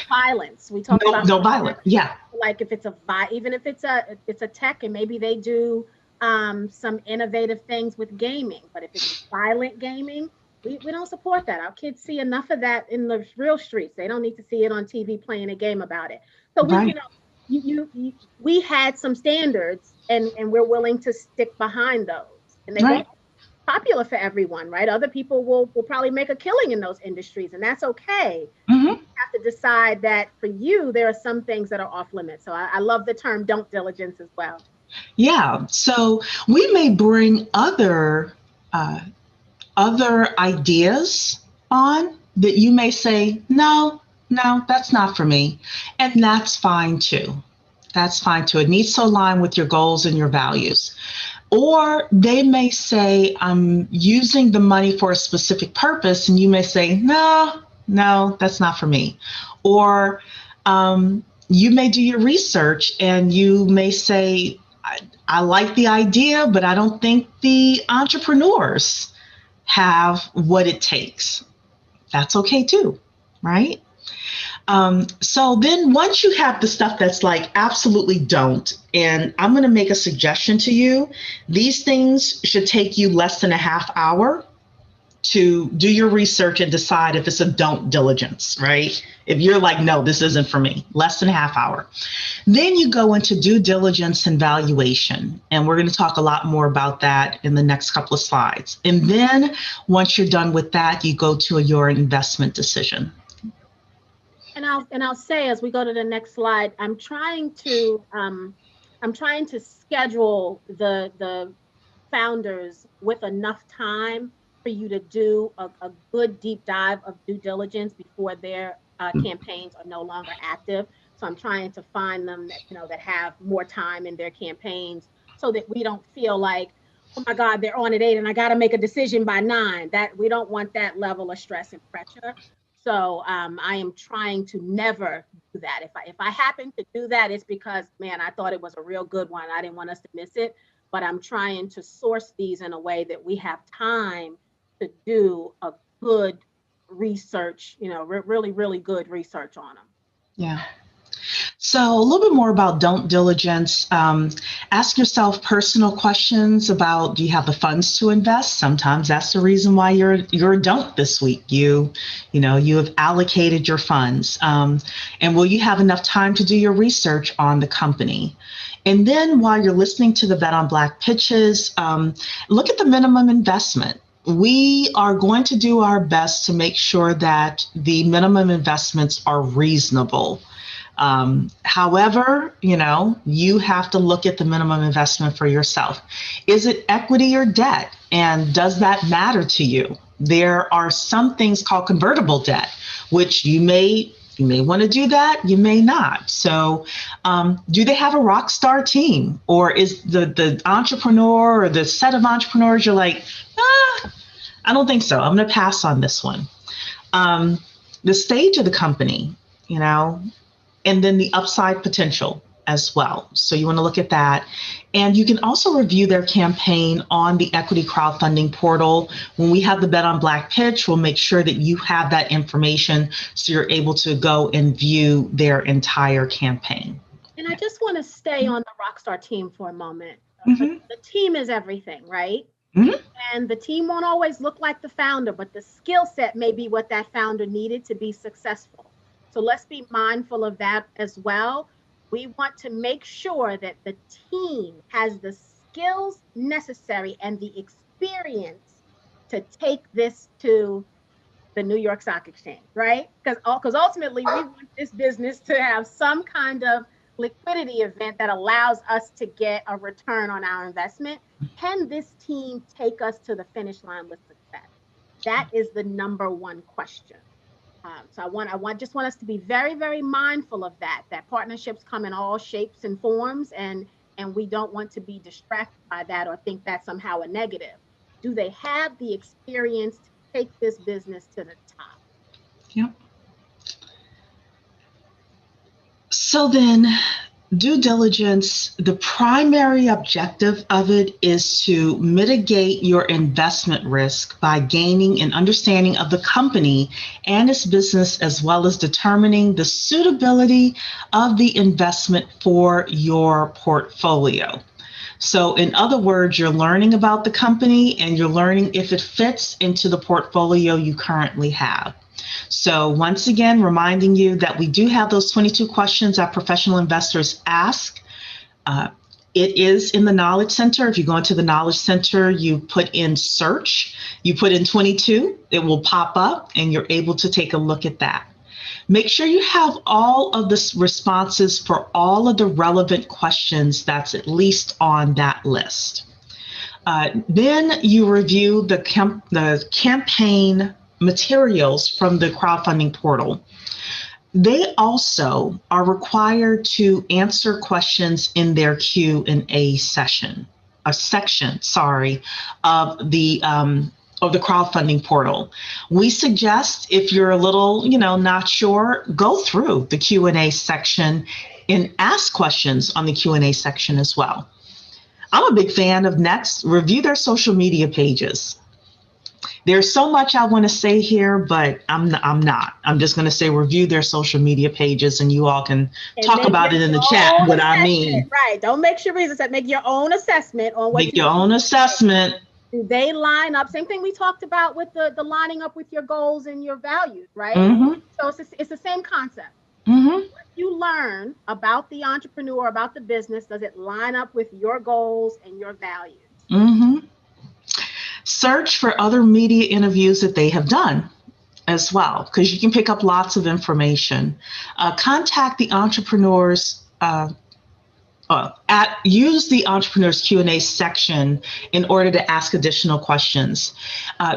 violence. We talk about no violence. Yeah. Like if it's even if it's a tech, and maybe they do some innovative things with gaming, but if it's violent gaming, we don't support that. Our kids see enough of that in the real streets. They don't need to see it on TV playing a game about it. So right. we had some standards, and we're willing to stick behind those, and they right. won't be popular for everyone, right? Other people will probably make a killing in those industries, and that's okay. Mm-hmm. You have to decide that for you, there are some things that are off limits. So I love the term don't diligence as well. Yeah. So we may bring other ideas on that you may say, no, that's not for me. And that's fine too. That's fine too. It needs to align with your goals and your values. Or they may say, I'm using the money for a specific purpose. And you may say, no, that's not for me. Or you may do your research and you may say, I like the idea, but I don't think the entrepreneurs have what it takes. That's okay too, right? So then once you have the stuff that's like, absolutely don't, and I'm going to make a suggestion to you, these things should take you less than a half hour to do your research and decide if it's a don't diligence, right? If you're like, no, this isn't for me, less than a half hour. Then you go into due diligence and valuation. And we're going to talk a lot more about that in the next couple of slides. And then once you're done with that, you go to your investment decision. And I'll say, as we go to the next slide, I'm trying to schedule the founders with enough time for you to do a good deep dive of due diligence before their campaigns are no longer active. So I'm trying to find them that have more time in their campaigns, so that we don't feel like, oh my God, they're on at 8 and I got to make a decision by 9. That we don't want that level of stress and pressure. So I am trying to never do that. If I happen to do that, it's because, man, I thought it was a real good one. I didn't want us to miss it. But I'm trying to source these in a way that we have time to do a good research, really, really good research on them. Yeah. So a little bit more about don't diligence. Ask yourself personal questions about, do you have the funds to invest? Sometimes that's the reason why you're a don't this week. You have allocated your funds. And will you have enough time to do your research on the company? And then while you're listening to the Bet on Black pitches, look at the minimum investment. We are going to do our best to make sure that the minimum investments are reasonable. However, you have to look at the minimum investment for yourself. Is it equity or debt? And does that matter to you? There are some things called convertible debt, which you may want to do that, you may not. So do they have a rock star team? Or is the entrepreneur or the set of entrepreneurs, you're like, I don't think so. I'm going to pass on this one. The stage of the company, and then the upside potential as well. So you want to look at that. And you can also review their campaign on the equity crowdfunding portal. When we have the Bet on Black pitch, we'll make sure that you have that information so you're able to go and view their entire campaign. And I just want to stay on the Rockstar team for a moment. The team is everything, right? And the team won't always look like the founder, but the skill set may be what that founder needed to be successful. So let's be mindful of that as well. We want to make sure that the team has the skills necessary and the experience to take this to the New York Stock Exchange, right? Because ultimately we want this business to have some kind of liquidity event that allows us to get a return on our investment. Can this team take us to the finish line with success? That is the number one question. So I just want us to be very, very mindful of that partnerships come in all shapes and forms, and we don't want to be distracted by that or think that's somehow a negative. Do they have the experience to take this business to the top? Yep. So then, due diligence, the primary objective of it is to mitigate your investment risk by gaining an understanding of the company and its business, as well as determining the suitability of the investment for your portfolio. So in other words, you're learning about the company and you're learning if it fits into the portfolio you currently have. So once again, reminding you that we do have those 22 questions that professional investors ask. It is in the Knowledge Center. If you go into the Knowledge Center, you put in search, you put in 22, it will pop up and you're able to take a look at that. Make sure you have all of the responses for all of the relevant questions that's at least on that list. Then you review the campaign materials from the crowdfunding portal. They also are required to answer questions in their Q&A section of the crowdfunding portal. We suggest, if you're a little, not sure, go through the Q&A section and ask questions on the Q&A section as well. I'm a big fan of next, review their social media pages. There's so much I want to say here, but I'm not. I'm just going to say review their social media pages, and you all can talk about it in the chat, what I mean. Right. Don't make Sharice said, make your own assessment on what make your own assessment. Do they line up? Same thing we talked about with the lining up with your goals and your values, right? So it's the same concept. What you learn about the entrepreneur, about the business, does it line up with your goals and your values? Search for other media interviews that they have done as well, because you can pick up lots of information. Contact the entrepreneurs, use the entrepreneurs Q&A section in order to ask additional questions.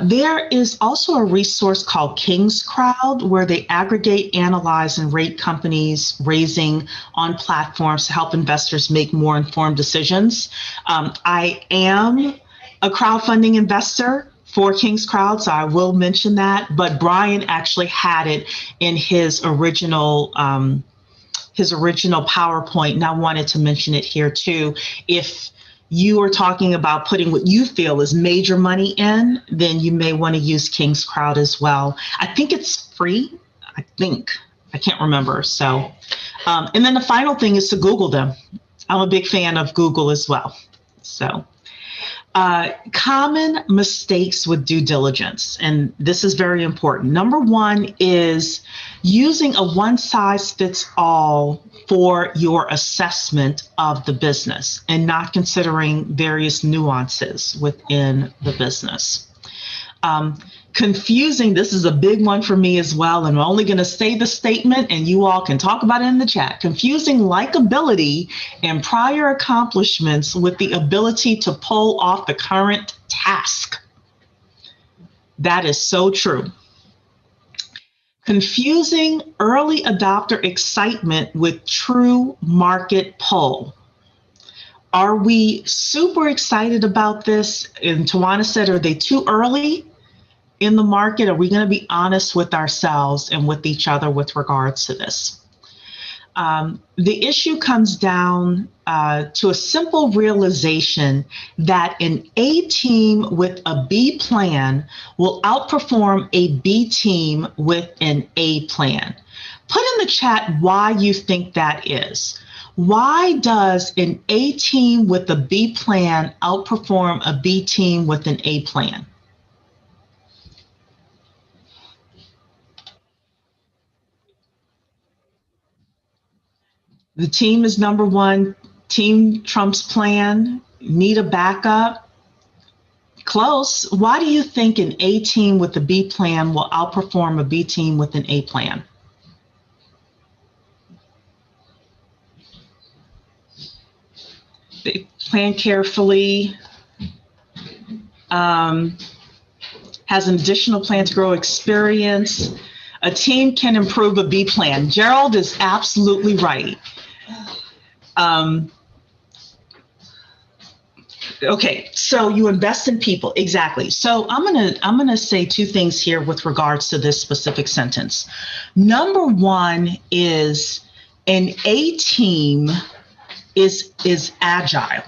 There is also a resource called King's Crowd, where they aggregate, analyze, and rate companies raising on platforms to help investors make more informed decisions. I am a crowdfunding investor for King's Crowd, so I will mention that, but Brian actually had it in his original PowerPoint, and I wanted to mention it here too. If you are talking about putting what you feel is major money in, then you may want to use King's Crowd as well. I think it's free. I think. I can't remember. So, and then the final thing is to Google them. I'm a big fan of Google as well. So, common mistakes with due diligence, and this is very important. Number one is using a one-size-fits-all for your assessment of the business and not considering various nuances within the business. Confusing, this is a big one for me as well, and I'm only going to say the statement and you all can talk about it in the chat. Confusing likability and prior accomplishments with the ability to pull off the current task. That is so true. Confusing early adopter excitement with true market pull. Are we super excited about this? And Tawana said, are they too early in the market? Are we going to be honest with ourselves and with each other with regards to this? The issue comes down to a simple realization that an A team with a B plan will outperform a B team with an A plan. Put in the chat why you think that is. Why does an A team with a B plan outperform a B team with an A plan? The team is number one. Team trumps plan. Need a backup. Close. Why do you think an A team with a B plan will outperform a B team with an A plan? They plan carefully, has an additional plan to grow experience. A team can improve a B plan. Gerald is absolutely right. Okay, so you invest in people, exactly. So I'm gonna say two things here with regards to this specific sentence. Number one is an A team is agile.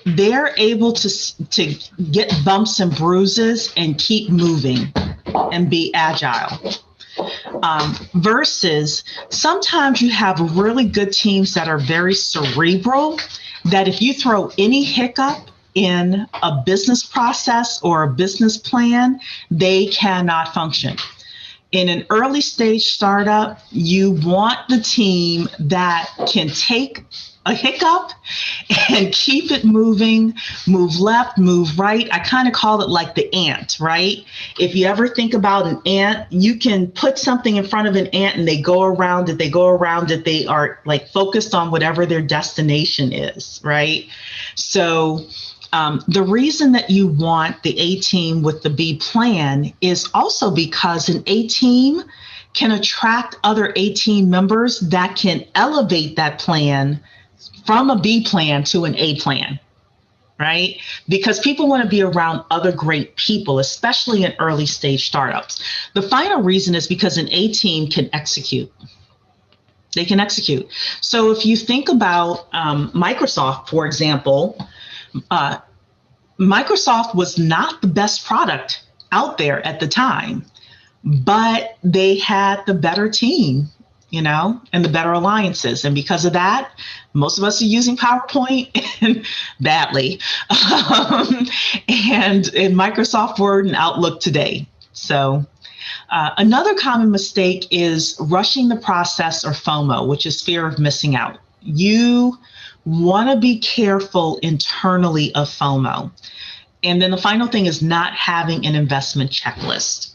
They're able to get bumps and bruises and keep moving and be agile. Versus sometimes you have really good teams that are very cerebral, that if you throw any hiccup in a business process or a business plan, they cannot function. In an early stage startup, you want the team that can take a hiccup and keep it moving, move left, move right. I kind of call it like the ant, right? If you ever think about an ant, you can put something in front of an ant and they go around it, they are like focused on whatever their destination is, right? So the reason that you want the A team with the B plan is also because an A team can attract other A team members that can elevate that plan from a B plan to an A plan, right? Because people want to be around other great people, especially in early stage startups. The final reason is because an A team can execute. They can execute. So if you think about Microsoft, for example, Microsoft was not the best product out there at the time, but they had the better team, you know, and the better alliances. And because of that, most of us are using PowerPoint and badly, and in Microsoft Word and Outlook today. So another common mistake is rushing the process, or FOMO, which is fear of missing out. You want to be careful internally of FOMO. And then the final thing is not having an investment checklist.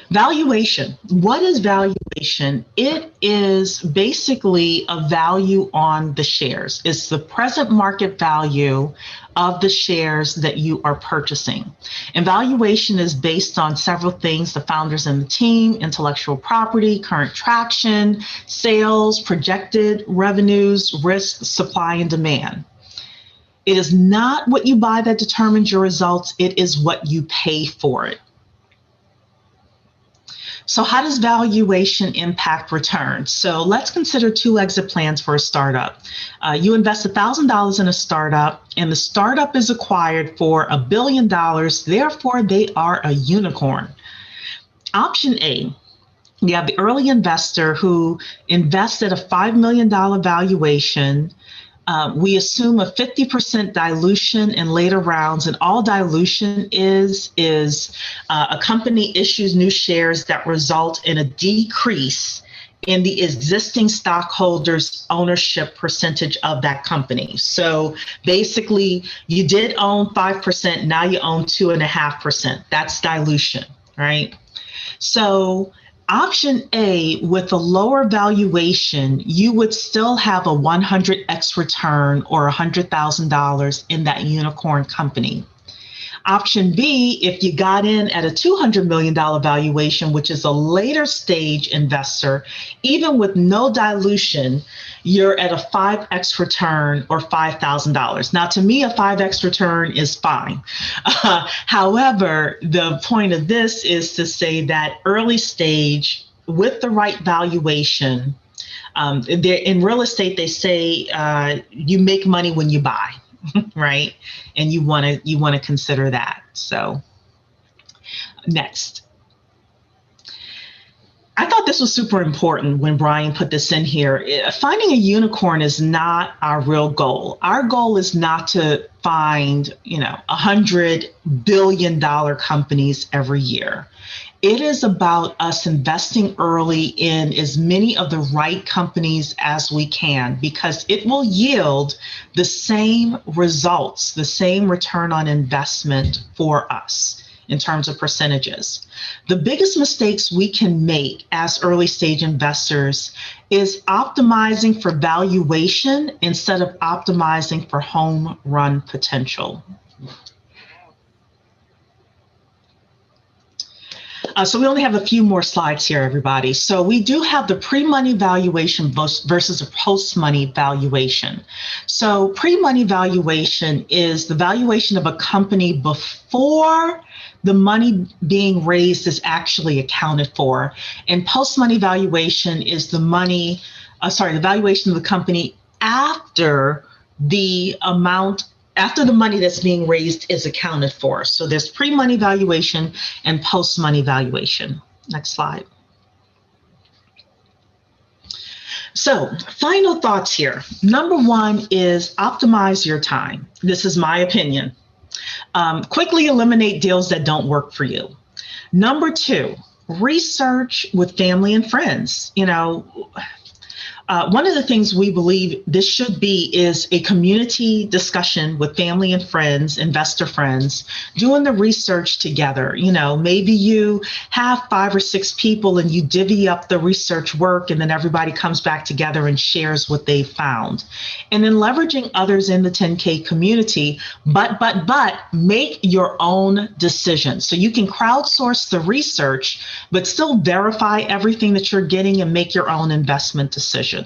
Valuation. What is valuation? It is basically a value on the shares. It's the present market value of the shares that you are purchasing. And valuation is based on several things: the founders and the team, intellectual property, current traction, sales, projected revenues, risk, supply, and demand. It is not what you buy that determines your results. It is what you pay for it. So how does valuation impact returns? So let's consider two exit plans for a startup. You invest $1,000 in a startup, and the startup is acquired for $1 billion. Therefore, they are a unicorn. Option A, you have the early investor who invested a $5 million valuation. We assume a 50% dilution in later rounds, and all dilution is a company issues new shares that result in a decrease in the existing stockholders' ownership percentage of that company. So basically, you did own 5%, now you own 2.5%. That's dilution, right? So option A, with a lower valuation, you would still have a 100x return or $100,000 in that unicorn company. Option B, if you got in at a $200 million valuation, which is a later stage investor, even with no dilution, you're at a 5x return or $5,000. Now, to me, a 5x return is fine. However, the point of this is to say that early stage, with the right valuation, in real estate, they say you make money when you buy. Right? And you want to consider that. So next. I thought this was super important when Brian put this in here. Finding a unicorn is not our real goal. Our goal is not to find, $100 billion companies every year. It is about us investing early in as many of the right companies as we can, because it will yield the same results, the same return on investment for us in terms of percentages. The biggest mistakes we can make as early stage investors is optimizing for valuation instead of optimizing for home run potential. So we only have a few more slides here, everybody. So we do have the pre-money valuation versus a post-money valuation. So pre-money valuation is the valuation of a company before the money being raised is actually accounted for. And post-money valuation is the valuation of the company after the money that's being raised is accounted for. So there's pre-money valuation and post-money valuation. Next slide. So final thoughts here. Number one is optimize your time. This is my opinion. Quickly eliminate deals that don't work for you. Number two, research with family and friends. One of the things we believe this should be is a community discussion with family and friends, investor friends, doing the research together. Maybe you have 5 or 6 people and you divvy up the research work, and then everybody comes back together and shares what they found. And then leveraging others in the 10K community, but make your own decisions. So you can crowdsource the research, but still verify everything that you're getting and make your own investment decisions.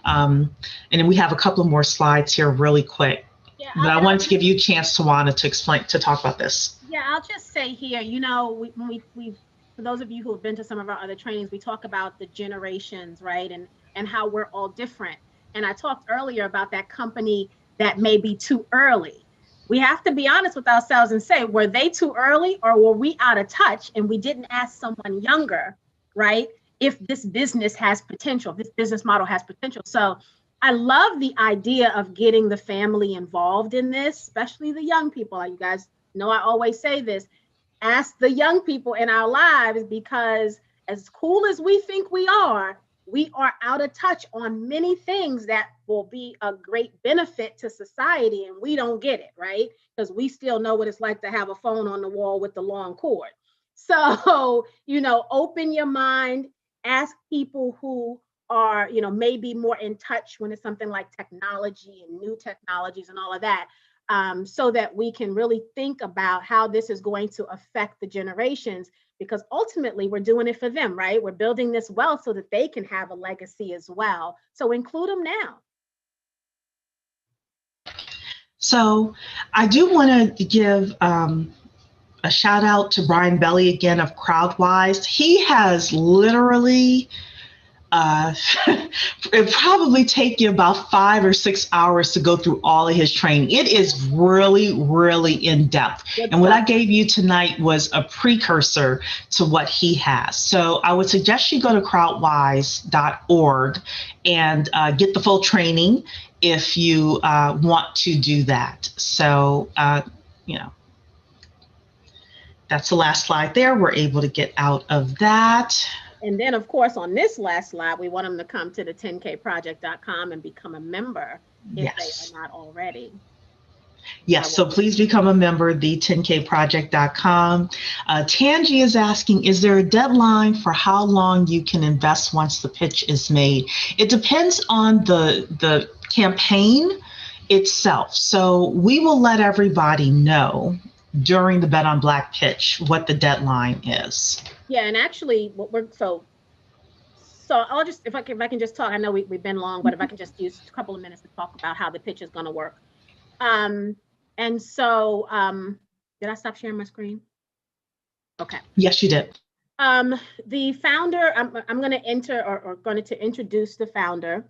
And then we have a couple of more slides here really quick. Yeah, but I wanted to give you a chance, Tawana, to talk about this. Yeah, I'll just say here, we've for those of you who have been to some of our other trainings, we talk about the generations, right? And how we're all different. And I talked earlier about that company that may be too early. We have to be honest with ourselves and say, were they too early, or were we out of touch and we didn't ask someone younger, right? If this business has potential, this business model has potential. So I love the idea of getting the family involved in this, especially the young people. You guys know I always say this, ask the young people in our lives, because as cool as we think we are out of touch on many things that will be a great benefit to society, and we don't get it, right? Because we still know what it's like to have a phone on the wall with the long cord. So, open your mind. Ask people who are, maybe more in touch when it's something like technology and new technologies and all of that, so that we can really think about how this is going to affect the generations, because ultimately we're doing it for them, right? We're building this wealth so that they can have a legacy as well. So include them now. So I do want to give a shout out to Brian Belly again of Crowdwise. He has literally, it probably take you about 5 or 6 hours to go through all of his training. It is really, really in depth. And what I gave you tonight was a precursor to what he has. So I would suggest you go to crowdwise.org and get the full training if you want to do that. So, that's the last slide there. We're able to get out of that. And then, of course, on this last slide, we want them to come to the 10kproject.com and become a member if they are not already. Yes, so please become a member, the 10kproject.com. Tangi is asking, is there a deadline for how long you can invest once the pitch is made? It depends on the campaign itself. So we will let everybody know during the Bet on Black pitch what the deadline is. Yeah, and actually, what we're so I'll just, if I can just talk. I know we've been long, but if I can just use a couple of minutes to talk about how the pitch is going to work. And so, did I stop sharing my screen? Okay. Yes, you did. The founder, I'm going to enter or going to introduce the founder.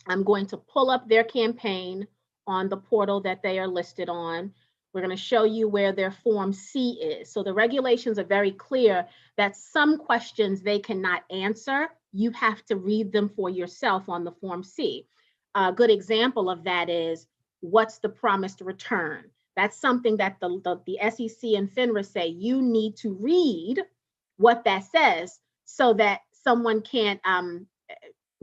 I'm going to pull up their campaign on the portal that they are listed on. We're going to show you where their Form C is. So the regulations are very clear that some questions they cannot answer. You have to read them for yourself on the Form C. A good example of that is, what's the promised return? That's something that the SEC and FINRA say you need to read what that says so that someone can't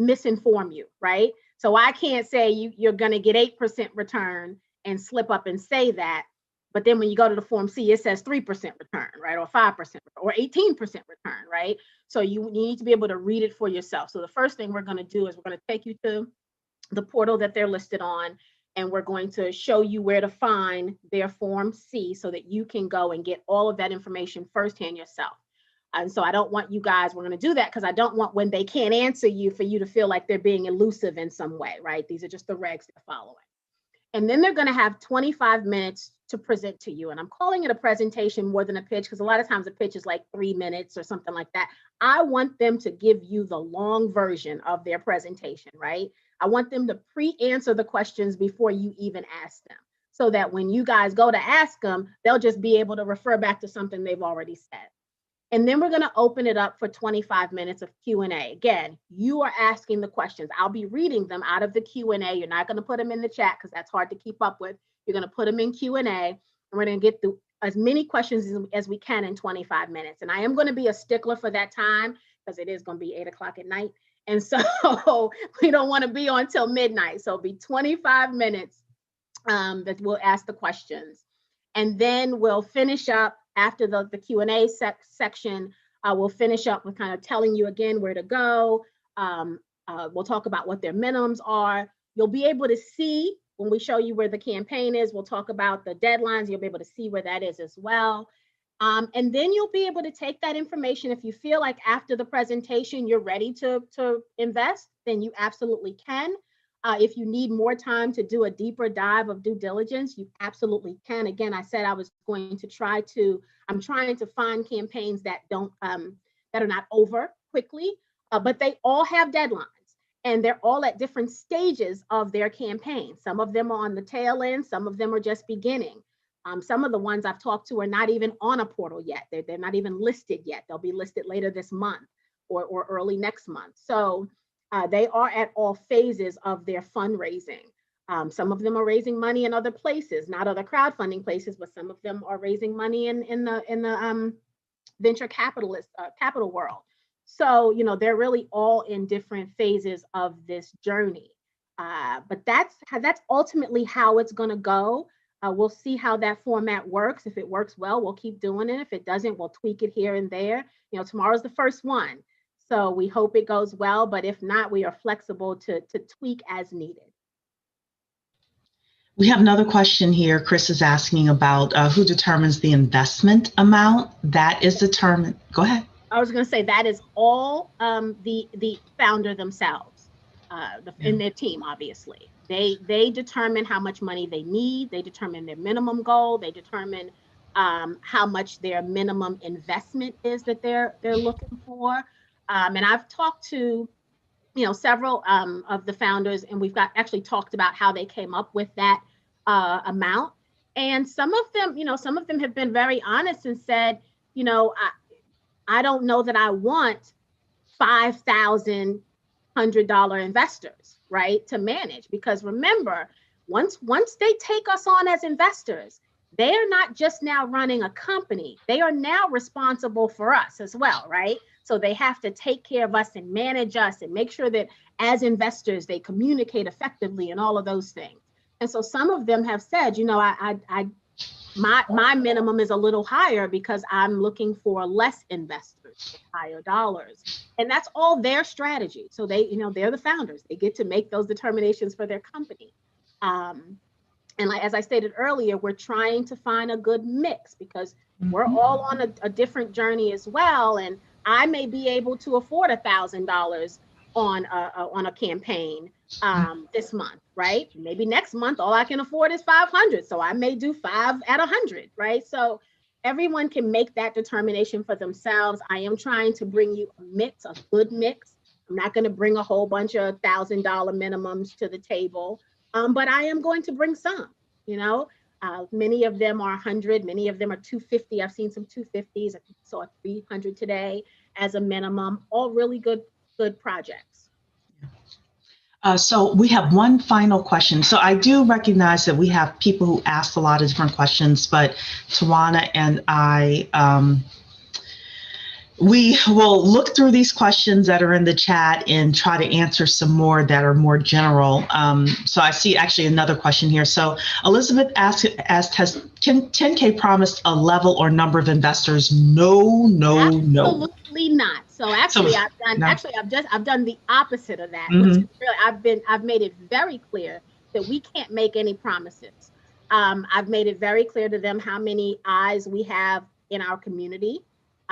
misinform you, right? So I can't say you're going to get 8% return and slip up and say that. But then when you go to the Form C, it says 3% return, right? Or 5% or 18% return, right? So you need to be able to read it for yourself. So the first thing we're going to do is we're going to take you to the portal that they're listed on, and we're going to show you where to find their Form C so that you can go and get all of that information firsthand yourself. And so I don't want you guys, we're going to do that because I don't want, when they can't answer you, for you to feel like they're being elusive in some way, right? These are just the regs they're following. And then they're going to have 25 minutes to present to you. And I'm calling it a presentation more than a pitch because a lot of times a pitch is like 3 minutes or something like that. I want them to give you the long version of their presentation, right? I want them to pre-answer the questions before you even ask them, so that when you guys go to ask them, they'll just be able to refer back to something they've already said. And then we're going to open it up for 25 minutes of Q&A. Again, you are asking the questions. I'll be reading them out of the Q&A. You're not going to put them in the chat because that's hard to keep up with. You're going to put them in Q&A, and we're going to get through as many questions as we can in 25 minutes. And I am going to be a stickler for that time because it is going to be 8 o'clock at night. And so we don't want to be on till midnight. So it'll be 25 minutes that we'll ask the questions. And then we'll finish up after the Q&A section. We'll finish up with kind of telling you again where to go. We'll talk about what their minimums are. You'll be able to see when we show you where the campaign is. We'll talk about the deadlines. You'll be able to see where that is as well. And then you'll be able to take that information. If you feel like after the presentation you're ready to invest, then you absolutely can. If you need more time to do a deeper dive of due diligence, you absolutely can. Again, I said I was going to I'm trying to find campaigns that don't, that are not over quickly, but they all have deadlines and they're all at different stages of their campaign. Some of them are on the tail end, some of them are just beginning. Some of the ones I've talked to are not even on a portal yet. They're not even listed yet. They'll be listed later this month or early next month. So they are at all phases of their fundraising. Some of them are raising money in other places, not other crowdfunding places, but some of them are raising money in the venture capital world. So, you know, they're really all in different phases of this journey. But that's ultimately how it's going to go. We'll see how that format works. If it works well, we'll keep doing it. If it doesn't, we'll tweak it here and there. You know, tomorrow's the first one. So we hope it goes well, but if not, we are flexible to tweak as needed. We have another question here. Chris is asking about who determines the investment amount that is determined. Go ahead. I was going to say that is all the founder themselves in their team, obviously. They determine how much money they need. They determine their minimum goal. They determine how much their minimum investment is that they're looking for. And I've talked to several of the founders, and we've actually talked about how they came up with that amount. And some of them have been very honest and said, I don't know that I want $5,100 investors, right, to manage, because remember, once they take us on as investors, they are not just now running a company, they are now responsible for us as well, right? So they have to take care of us and manage us and make sure that as investors, they communicate effectively and all of those things. And so some of them have said, my minimum is a little higher because I'm looking for less investors with higher dollars. And that's all their strategy. So they're the founders. They get to make those determinations for their company. And as I stated earlier, we're trying to find a good mix because we're all on a different journey as well. And I may be able to afford $1,000 on a campaign this month, right? Maybe next month, all I can afford is 500. So I may do 5 at 100, right? So everyone can make that determination for themselves. I am trying to bring you a mix, a good mix. I'm not going to bring a whole bunch of $1,000 minimums to the table, but I am going to bring some, many of them are 100, many of them are 250. I've seen some 250s. I saw 300 today as a minimum, all really good projects. So we have one final question. So I do recognize that we have people who ask a lot of different questions, but Tawana and I, we will look through these questions that are in the chat and try to answer some more that are more general. So I see actually another question here. So Elizabeth asked, can 10K promise a level or number of investors? No. Absolutely not. So actually, I've done the opposite of that. Which is really, I've made it very clear that we can't make any promises. I've made it very clear to them how many eyes we have in our community.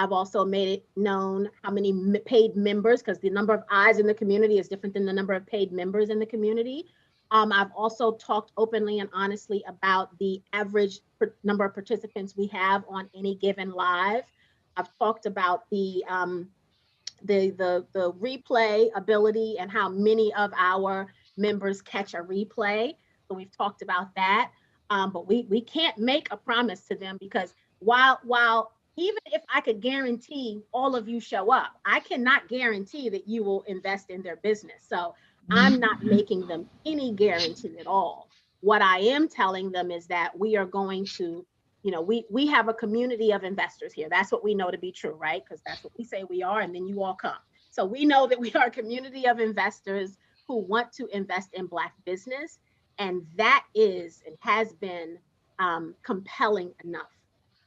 I've also made it known how many paid members, because the number of eyes in the community is different than the number of paid members in the community. I've also talked openly and honestly about the average number of participants we have on any given live. I've talked about the replay ability and how many of our members catch a replay. So we've talked about that, but we can't make a promise to them, because while even if I could guarantee all of you show up, I cannot guarantee that you will invest in their business. So I'm not making them any guarantee at all. What I am telling them is that we are going to, we have a community of investors here. That's what we know to be true, right? Because that's what we say we are, and then you all come. So we know that we are a community of investors who want to invest in Black business. And that is and has been compelling enough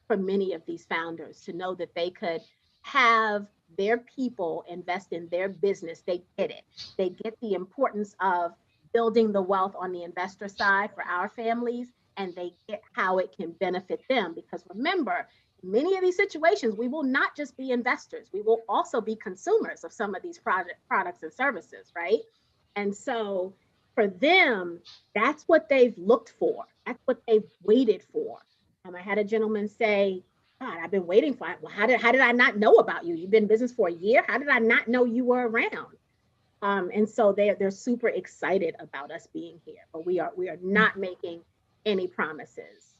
for many of these founders to know that they could have their people invest in their business. They get it. They get the importance of building the wealth on the investor side for our families, and they get how it can benefit them. Because remember, in many of these situations, we will not just be investors. We will also be consumers of some of these products and services, right? And so for them, that's what they've looked for. That's what they've waited for. I had a gentleman say, God, I've been waiting for it. Well, how did I not know about you? You've been in business for a year. How did I not know you were around? And so they're super excited about us being here, but we are not making any promises.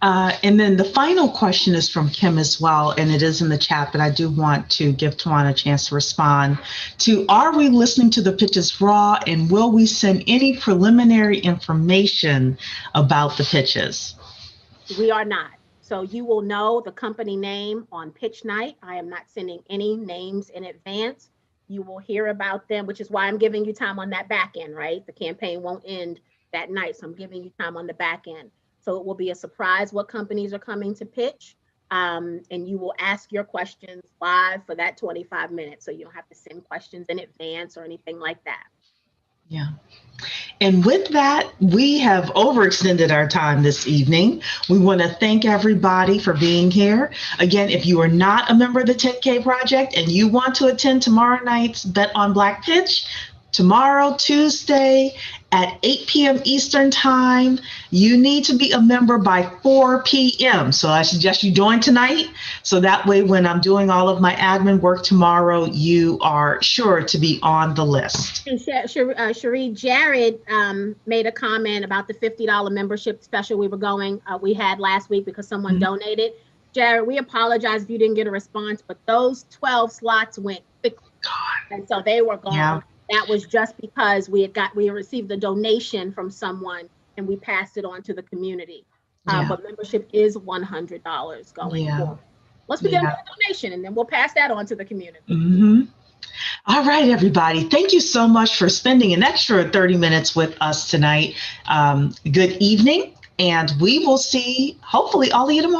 And then the final question is from Kim as well, and it is in the chat, but I do want to give Tawana a chance to respond to, are we listening to the pitches raw, and will we send any preliminary information about the pitches? We are not. So you will know the company name on pitch night. I am not sending any names in advance. You will hear about them, which is why I'm giving you time on that back end, right? The campaign won't end that night, so I'm giving you time on the back end. So it will be a surprise what companies are coming to pitch, and you will ask your questions live for that 25 minutes. So you don't have to send questions in advance or anything like that. Yeah. And with that, we have overextended our time this evening. We want to thank everybody for being here. Again, if you are not a member of the 10K Project and you want to attend tomorrow night's Bet on Black pitch, tomorrow, Tuesday at 8 p.m. Eastern Time. You need to be a member by 4 p.m. So I suggest you join tonight. So that way, when I'm doing all of my admin work tomorrow, you are sure to be on the list. And Cherie, Jared made a comment about the $50 membership special we had last week because someone donated. Jared, we apologize if you didn't get a response, but those 12 slots went quickly. And so they were gone. Yeah. That was just because we received a donation from someone and we passed it on to the community. But membership is $100 going forward. Once we get a donation, and then we'll pass that on to the community. All right, everybody. Thank you so much for spending an extra 30 minutes with us tonight. Good evening, and we will see hopefully all of you tomorrow.